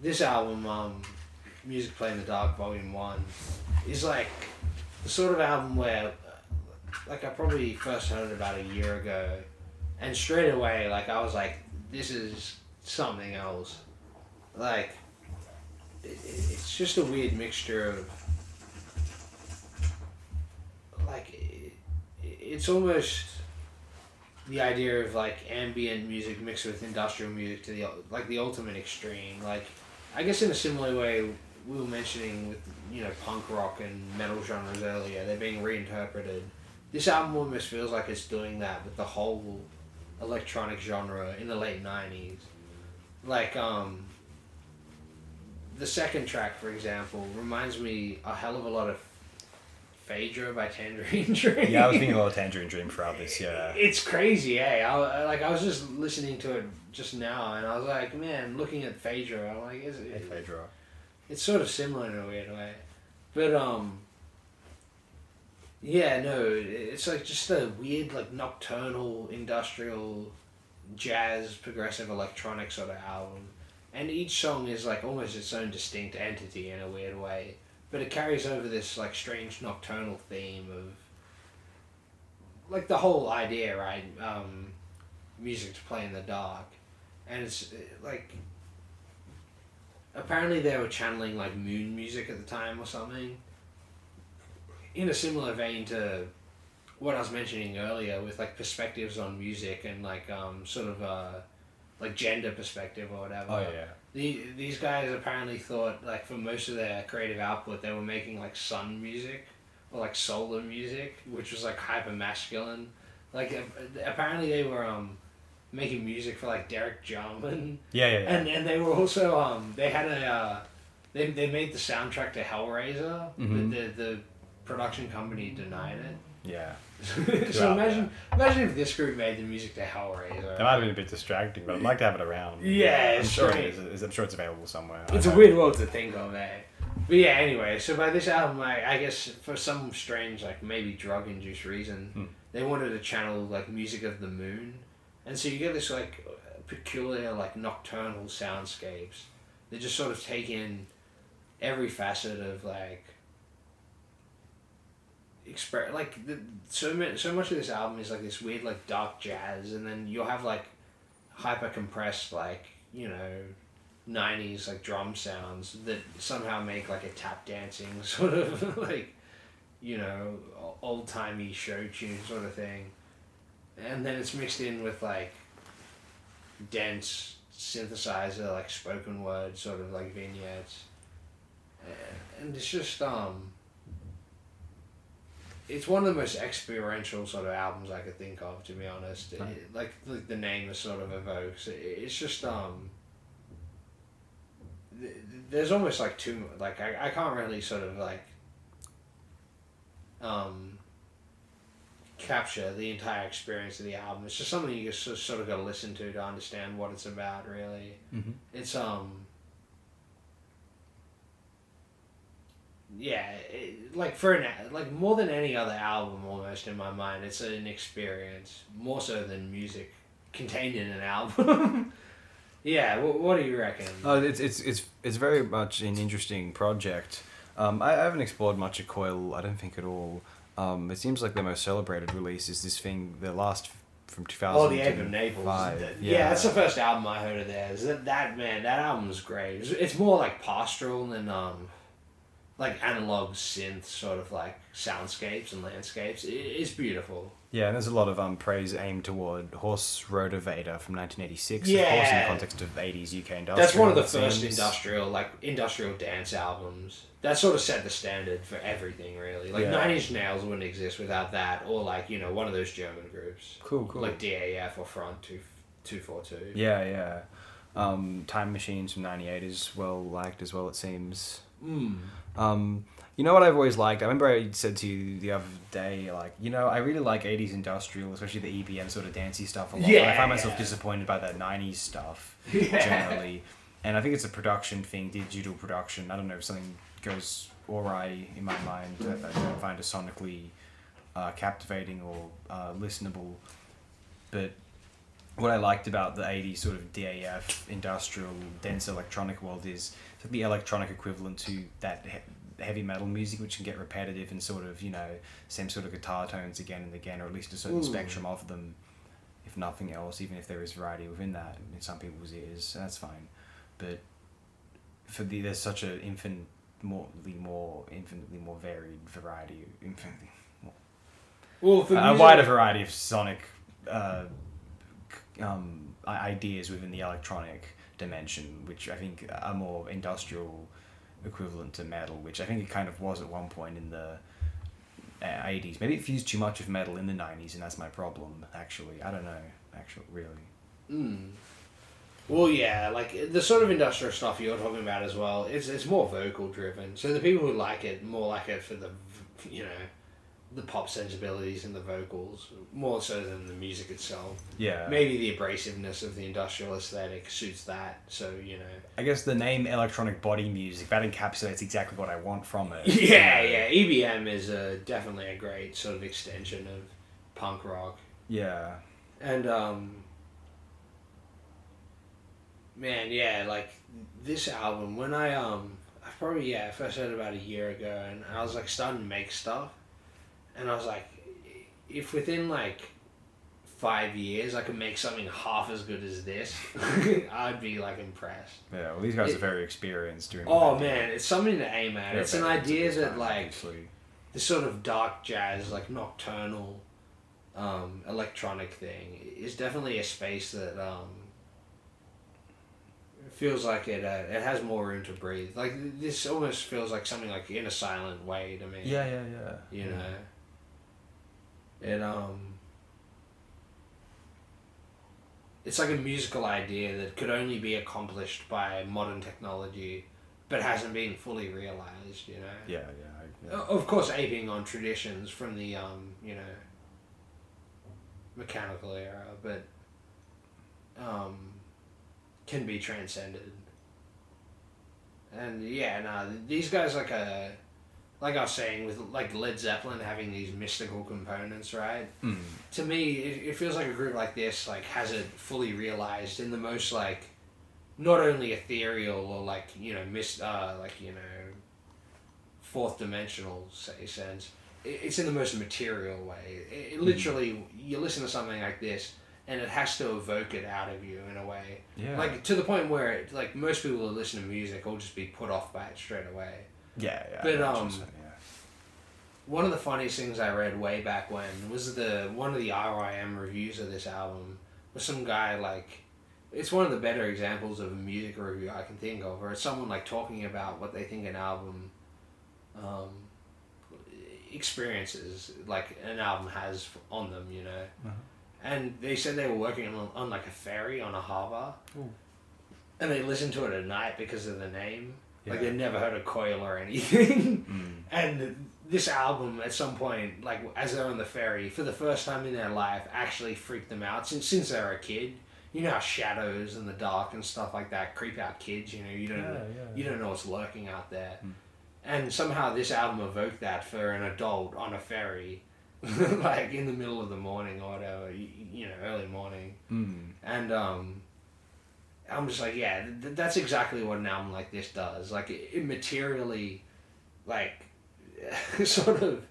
this album, Music Play in the Dark Volume 1, is like the sort of album where, like, I probably first heard it about a year ago, and straight away, like, I was like, this is something else. Like, it's just a weird mixture of, like, it's almost the idea of, like, ambient music mixed with industrial music to the ultimate extreme. Like, I guess in a similar way we were mentioning with, you know, punk rock and metal genres earlier, they're being reinterpreted. This album almost feels like it's doing that with the whole electronic genre in the late 90s. Like, the second track, for example, reminds me a hell of a lot of Phaedra by Tangerine Dream. Yeah, I was thinking a lot of Tangerine Dream throughout this, yeah. It's crazy, eh? I was just listening to it just now, and I was like, man, looking at Phaedra, I'm like, Hey, Phaedra. It's sort of similar in a weird way. But, yeah, no, it's like just a weird, like, nocturnal, industrial, jazz, progressive electronic sort of album. And each song is, like, almost its own distinct entity in a weird way. But it carries over this, like, strange nocturnal theme of, like, the whole idea, right? Music to play in the dark. And it's, like, apparently they were channeling, like, moon music at the time or something. In a similar vein to what I was mentioning earlier with, like, perspectives on music and, like, sort of, like, gender perspective or whatever. Oh, yeah. These guys apparently thought, like, for most of their creative output, they were making, like, sun music or, like, solar music, which was, like, hyper masculine. Like, apparently they were making music for, like, Derek Jarman. Yeah. And they were also they had they made the soundtrack to Hellraiser. Mm-hmm. The production company denied it. Yeah. So imagine if this group made the music to Hellraiser. That might have been a bit distracting, but I'd like to have it around. Yeah, I'm sure it is. I'm sure it's available somewhere. It's a weird world to think of, eh? But yeah, anyway, so by this album, I guess for some strange, like, maybe drug-induced reason, they wanted to channel, like, music of the moon. And so you get this, like, peculiar, like, nocturnal soundscapes that just sort of take in every facet of, like, so much of this album is like this weird, like, dark jazz, and then you'll have, like, hyper compressed, like, you know, 90s, like, drum sounds that somehow make, like, a tap dancing sort of, like, you know, old timey show tune sort of thing, and then it's mixed in with, like, dense synthesizer, like, spoken word sort of, like, vignettes, and it's just it's one of the most experiential sort of albums I could think of, to be honest. Right. Like the name is sort of evokes. It's just there's almost like too like I can't really sort of like capture the entire experience of the album. It's just something you just sort of got to listen to understand what it's about. Really, it's yeah, like like more than any other album, almost in my mind, it's an experience more so than music contained in an album. Yeah, what do you reckon? It's very much an interesting project. I haven't explored much of Coil, I don't think at all. It seems like their most celebrated release is this thing, the last from 2000. Oh, the Ape of Naples. Yeah, that's the first album I heard of theirs. That album's great. It's more like pastoral than like analog synth sort of like soundscapes and landscapes. It's beautiful. Yeah, and there's a lot of praise aimed toward Horse Rotovator from 1986. Yeah. Of course, in the context of 80s UK industrial. That's one of the first industrial dance albums. That sort of set the standard for everything, really. Like, 9 Inch Nails wouldn't exist without that, or like, you know, one of those German groups. Cool. Like DAF or Front 242. Yeah. Time Machines from 98 is well liked as well, it seems. You know what I've always liked? I remember I said to you the other day, like, you know, I really like 80s industrial, especially the EBM sort of dancey stuff a lot. Yeah, I find myself disappointed by that 90s stuff, generally. And I think it's a production thing, digital production. I don't know if something goes awry in my mind that I don't find it sonically captivating or listenable. But what I liked about the 80s sort of DAF, industrial, dense electronic world is the electronic equivalent to that heavy metal music, which can get repetitive and sort of, you know, same sort of guitar tones again and again, or at least a certain spectrum of them, if nothing else, even if there is variety within that in some people's ears, that's fine. But there's such a infinitely more varied variety, a wider variety of sonic ideas within the electronic dimension, which I think are more industrial equivalent to metal, which I think it kind of was at one point in the 80s. Maybe it fused too much of metal in the 90s, and that's my problem, actually. I don't know, really. Well, yeah, like, the sort of industrial stuff you're talking about as well, it's more vocal driven. So the people who like it, more like it for the, you know, the pop sensibilities and the vocals, more so than the music itself. Yeah. Maybe the abrasiveness of the industrial aesthetic suits that, so, you know. I guess the name electronic body music, that encapsulates exactly what I want from it. Yeah. EBM is definitely a great sort of extension of punk rock. Yeah. And, man, yeah, like, this album, when I first heard about a year ago, and I was, like, starting to make stuff, and I was like, if within, like, 5 years I could make something half as good as this, I'd be, like, impressed. Yeah, well, these guys are very experienced doing man, it's something to aim at. It's an idea that, like, obviously. This sort of dark jazz, like, nocturnal, electronic thing is definitely a space that, feels like it has more room to breathe. Like, this almost feels like something like in a silent way to me. Yeah. You know? It, it's like a musical idea that could only be accomplished by modern technology, but hasn't been fully realized, you know? Yeah. Of course, aping on traditions from the, you know, mechanical era, but, can be transcended. And yeah, these guys, like I was saying, with like Led Zeppelin having these mystical components, right? To me, it feels like a group like this like has it fully realized in the most like not only ethereal or like, you know, like, you know, fourth dimensional sense. It's in the most material way. It literally, you listen to something like this, and it has to evoke it out of you in a way. Yeah. Like, to the point where, like, most people who listen to music will just be put off by it straight away. Yeah. But, one of the funniest things I read way back when was one of the RIM reviews of this album was some guy, like, it's one of the better examples of a music review I can think of, where it's someone, like, talking about what they think an album experiences like an album has on them, you know. Uh-huh. And they said they were working on like a ferry on a harbour. Ooh. And they listened to it at night because of the name. Yeah. Like they'd never heard of Coil or anything. Mm. And this album at some point, like as they're on the ferry, for the first time in their life, actually freaked them out since they were a kid. You know how shadows and the dark and stuff like that creep out kids, you know, you don't know what's lurking out there. Mm. And somehow this album evoked that for an adult on a ferry, like in the middle of the morning or whatever, you know, early morning. Mm. And I'm just like, yeah, that's exactly what an album like this does. Like it materially, like, sort of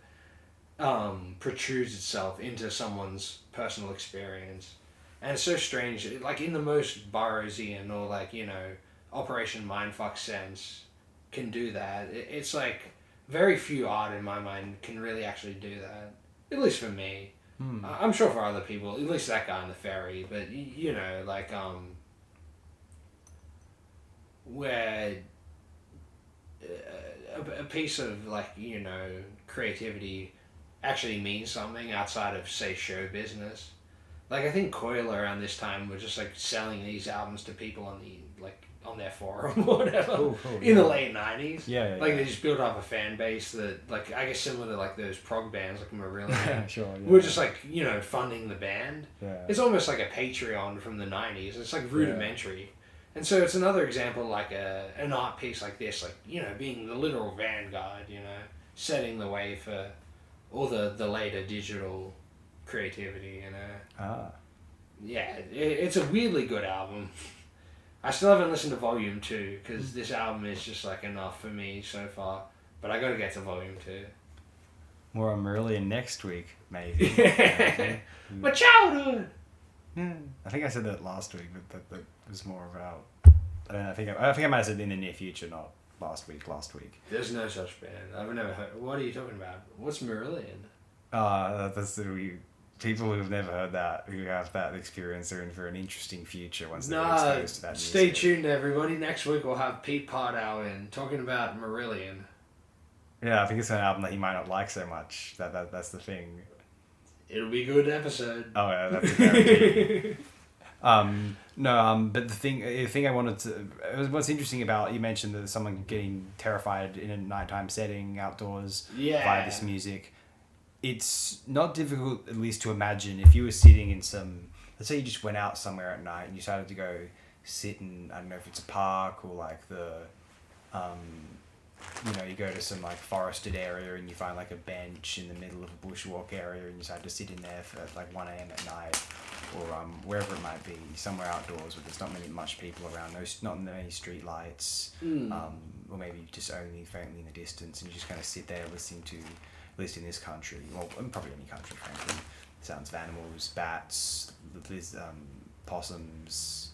protrudes itself into someone's personal experience. And it's so strange, like in the most Burroughsian or like, you know, Operation Mindfuck sense can do that. It's like very few art in my mind can really actually do that. At least for me. Mm. I'm sure for other people, at least that guy on the ferry, but you know, like, where a piece of like, you know, creativity actually means something outside of, say, show business. Like I think Coil around this time were just like selling these albums to people on the on their forum or whatever in the late 90s. Yeah, like they just built up a fan base that, like, I guess similar to like those prog bands like Marillion. Sure. Yeah. We're just like, you know, funding the band. Yeah. It's almost like a Patreon from the 90s. It's like rudimentary. Yeah. And so it's another example, like an art piece like this, like, you know, being the literal vanguard, you know, setting the way for all the later digital creativity, you know. Yeah, it's a weirdly good album. I still haven't listened to Volume 2 because this album is just like enough for me so far, but I gotta get to Volume 2. More on Marillion next week, maybe. My childhood! Yeah, I think I said that last week, but that was more about. I think I might have said in the near future, not last week. There's no such band. I've never heard. What are you talking about? What's Marillion? That's people who've never heard that, who have that experience, are in for an interesting future once they're exposed to that music. Stay tuned, everybody. Next week we'll have Pete Pardow in talking about Marillion. Yeah, I think it's an album that he might not like so much. That's the thing. It'll be a good episode. Oh yeah, that's a guarantee. But the thing I wanted to, what's interesting about, you mentioned that someone getting terrified in a nighttime setting outdoors via this music. It's not difficult, at least, to imagine if you were sitting in some, let's say you just went out somewhere at night and you started to go sit in, I don't know if it's a park or like the, you know, you go to some like forested area and you find like a bench in the middle of a bushwalk area and you decide to sit in there for like 1 a.m. at night, or wherever it might be, somewhere outdoors where there's not much people around, not many street lights, or maybe just only faintly in the distance, and you just kind of sit there listening to, at least in this country, well, probably any country, frankly, sounds of animals, bats, possums,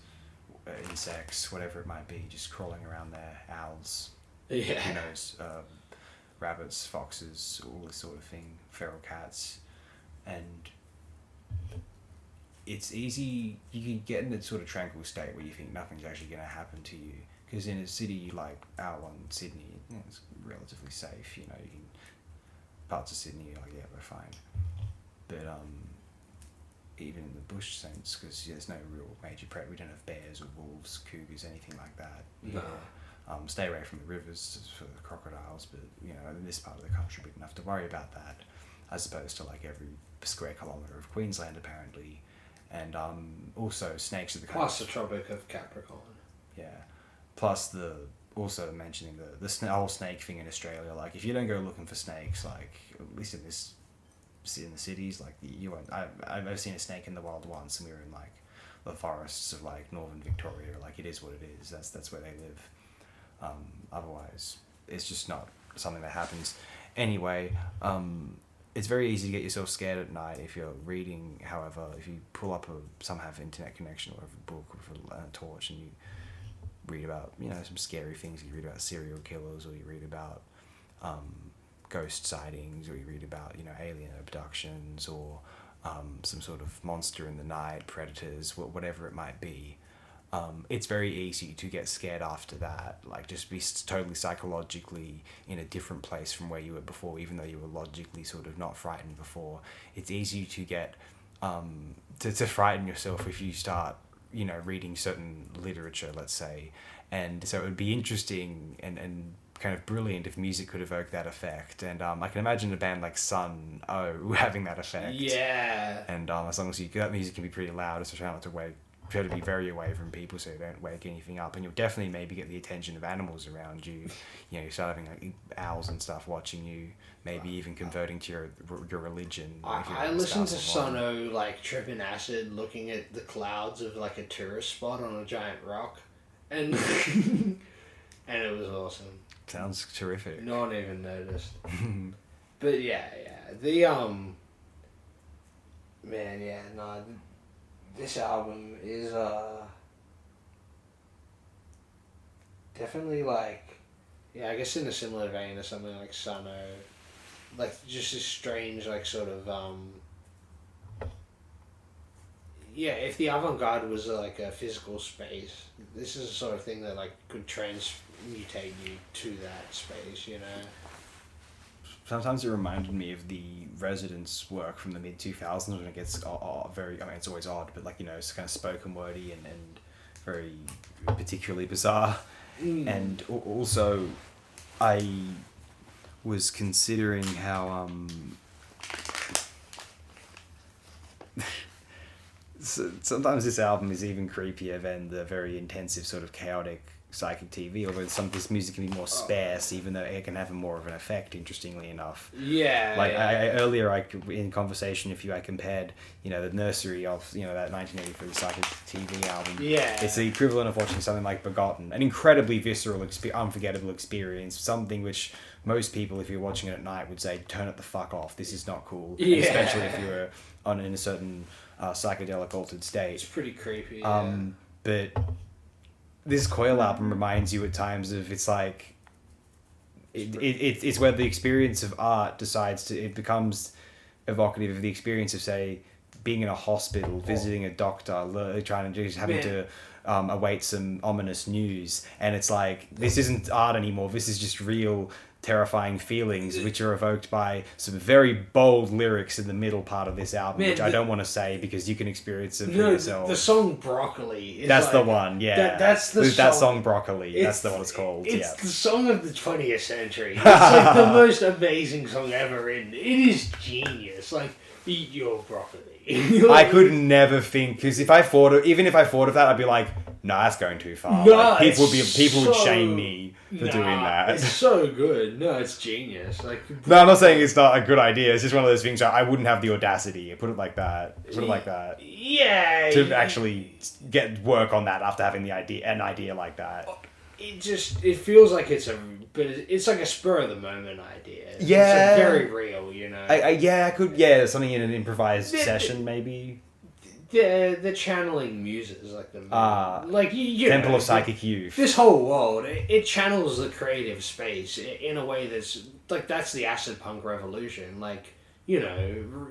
insects, whatever it might be, just crawling around there, owls, who knows, rabbits, foxes, all this sort of thing, feral cats, and it's easy, you can get in that sort of tranquil state where you think nothing's actually going to happen to you, because in a city like our one, Sydney, you know, it's relatively safe, you know, you can, parts of Sydney, you're like, yeah, we're fine, but even in the bush sense, because there's no real major predator, we don't have bears or wolves, cougars, anything like that. No. Stay away from the rivers for the crocodiles, but you know, in this part of the country we don't have to worry about that, as opposed to like every square kilometre of Queensland apparently, and also snakes are the kind plus the Tropic of Capricorn. Yeah, plus also mentioning the whole snake thing in Australia, like if you don't go looking for snakes, like at least in the cities, like you won't. I've seen a snake in the wild once, and we were in like the forests of like northern Victoria. Like it is what it is. That's where they live. Otherwise, it's just not something that happens. Anyway, it's very easy to get yourself scared at night if you're reading. However, if you pull up some have internet connection or have a book with a torch and you read about, you know, some scary things, you read about serial killers, or you read about ghost sightings, or you read about, you know, alien abductions, or some sort of monster in the night, predators, whatever it might be. it's very easy to get scared after that, like just be totally psychologically in a different place from where you were before, even though you were logically sort of not frightened before. It's easy to get to frighten yourself if you start, you know, reading certain literature, let's say. And so it would be interesting and kind of brilliant if music could evoke that effect. And I can imagine a band like Sun O having that effect. Yeah. And as long as that music can be pretty loud, so try not to try to be very away from people so you don't wake anything up. And you'll definitely maybe get the attention of animals around you. You know, you start having like owls and stuff watching you, maybe even converting to your religion. I listened to Sun O like tripping acid, looking at the clouds of like a tourist spot on a giant rock, and and it was awesome. Sounds terrific. No one even noticed. But yeah, the man, yeah, no, this album is definitely like, yeah, I guess in a similar vein to something like Sun O, like just this strange like sort of yeah, if the avant-garde was like a physical space, this is the sort of thing that like could transmutate you to that space, you know. Sometimes it reminded me of the Residents' work from the mid-2000s when it gets very, I mean, it's always odd, but like, you know, it's kind of spoken wordy and very particularly bizarre. And also, I was considering how sometimes this album is even creepier than the very intensive sort of chaotic psychic TV, although this music can be more sparse, even though it can have more of an effect, interestingly enough. Yeah. Like, yeah. Earlier, in conversation with you, I compared, you know, the Nursery of, you know, that 1983 psychic TV album. Yeah. It's the equivalent of watching something like Begotten, an incredibly visceral, unforgettable experience, something which most people, if you're watching it at night, would say, turn it the fuck off, this is not cool. Yeah. Especially if you were in a certain psychedelic altered state. It's pretty creepy, yeah. But this Coil album reminds you at times of, it's like, it's where the experience of art it becomes evocative of the experience of, say, being in a hospital, visiting a doctor, having to await some ominous news. And it's like, this isn't art anymore, this is just real terrifying feelings, which are evoked by some very bold lyrics in the middle part of this album, which I don't want to say because you can experience it for yourself. The song Broccoli is that's like, the one, yeah. That's the that song Broccoli. That's the one it's called. It's the song of the 20th century. It's like the most amazing song ever written. It is genius. Like, eat your broccoli. I could never think, because even if I thought of that, I'd be like, no, that's going too far. No, like, people would shame me for doing that. It's so good. No, it's genius. Like, no, I'm not saying it's not a good idea. It's just one of those things where I wouldn't have the audacity. Put it like that. Yeah. To actually get work on that after having an idea like that. It feels like it's like a spur of the moment idea. Yeah. It's like very real, you know. Something in an improvised session maybe. The channeling muses, like you Temple know, of Psychic Youth. This whole world, it channels the creative space in a way that's the acid punk revolution. Like, you know,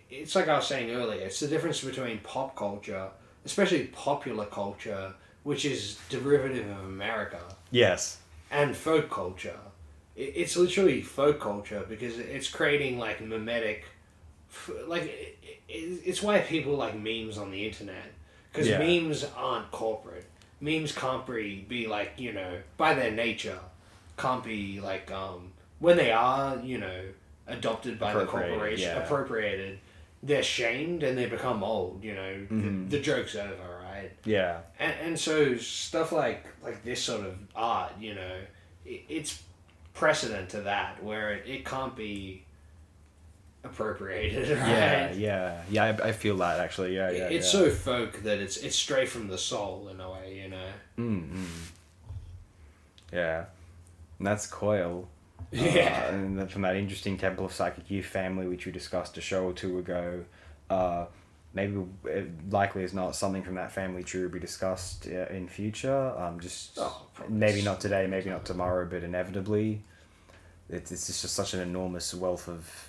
it's like I was saying earlier, it's the difference between pop culture, especially popular culture, which is derivative of America. Yes. And folk culture. It's literally folk culture because it's creating like mimetic, like it's why people like memes on the internet, because memes aren't corporate. Memes can't be like, you know, by their nature, can't be like when they are, you know, adopted by the corporation, appropriated, they're shamed and they become old. You know, the joke's over, right? Yeah. And so stuff like this sort of art, you know, it's precedent to that, where it can't be appropriated, right? Yeah, I feel that, actually, It's so folk that it's straight from the soul, in a way, you know? Yeah. And that's Coil. Yeah. And then from that interesting Temple of Psychic Youth family, which we discussed a show or two ago, maybe likely is not something from that family tree will be discussed in future. Maybe not today, maybe not tomorrow, but inevitably. It's just such an enormous wealth of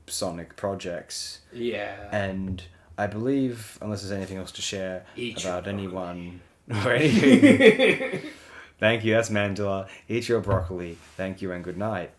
sonic projects. Yeah. And I believe, unless there's anything else to share Eat about your anyone or anything. Thank you. That's Mandala. Eat your broccoli. Thank you and good night.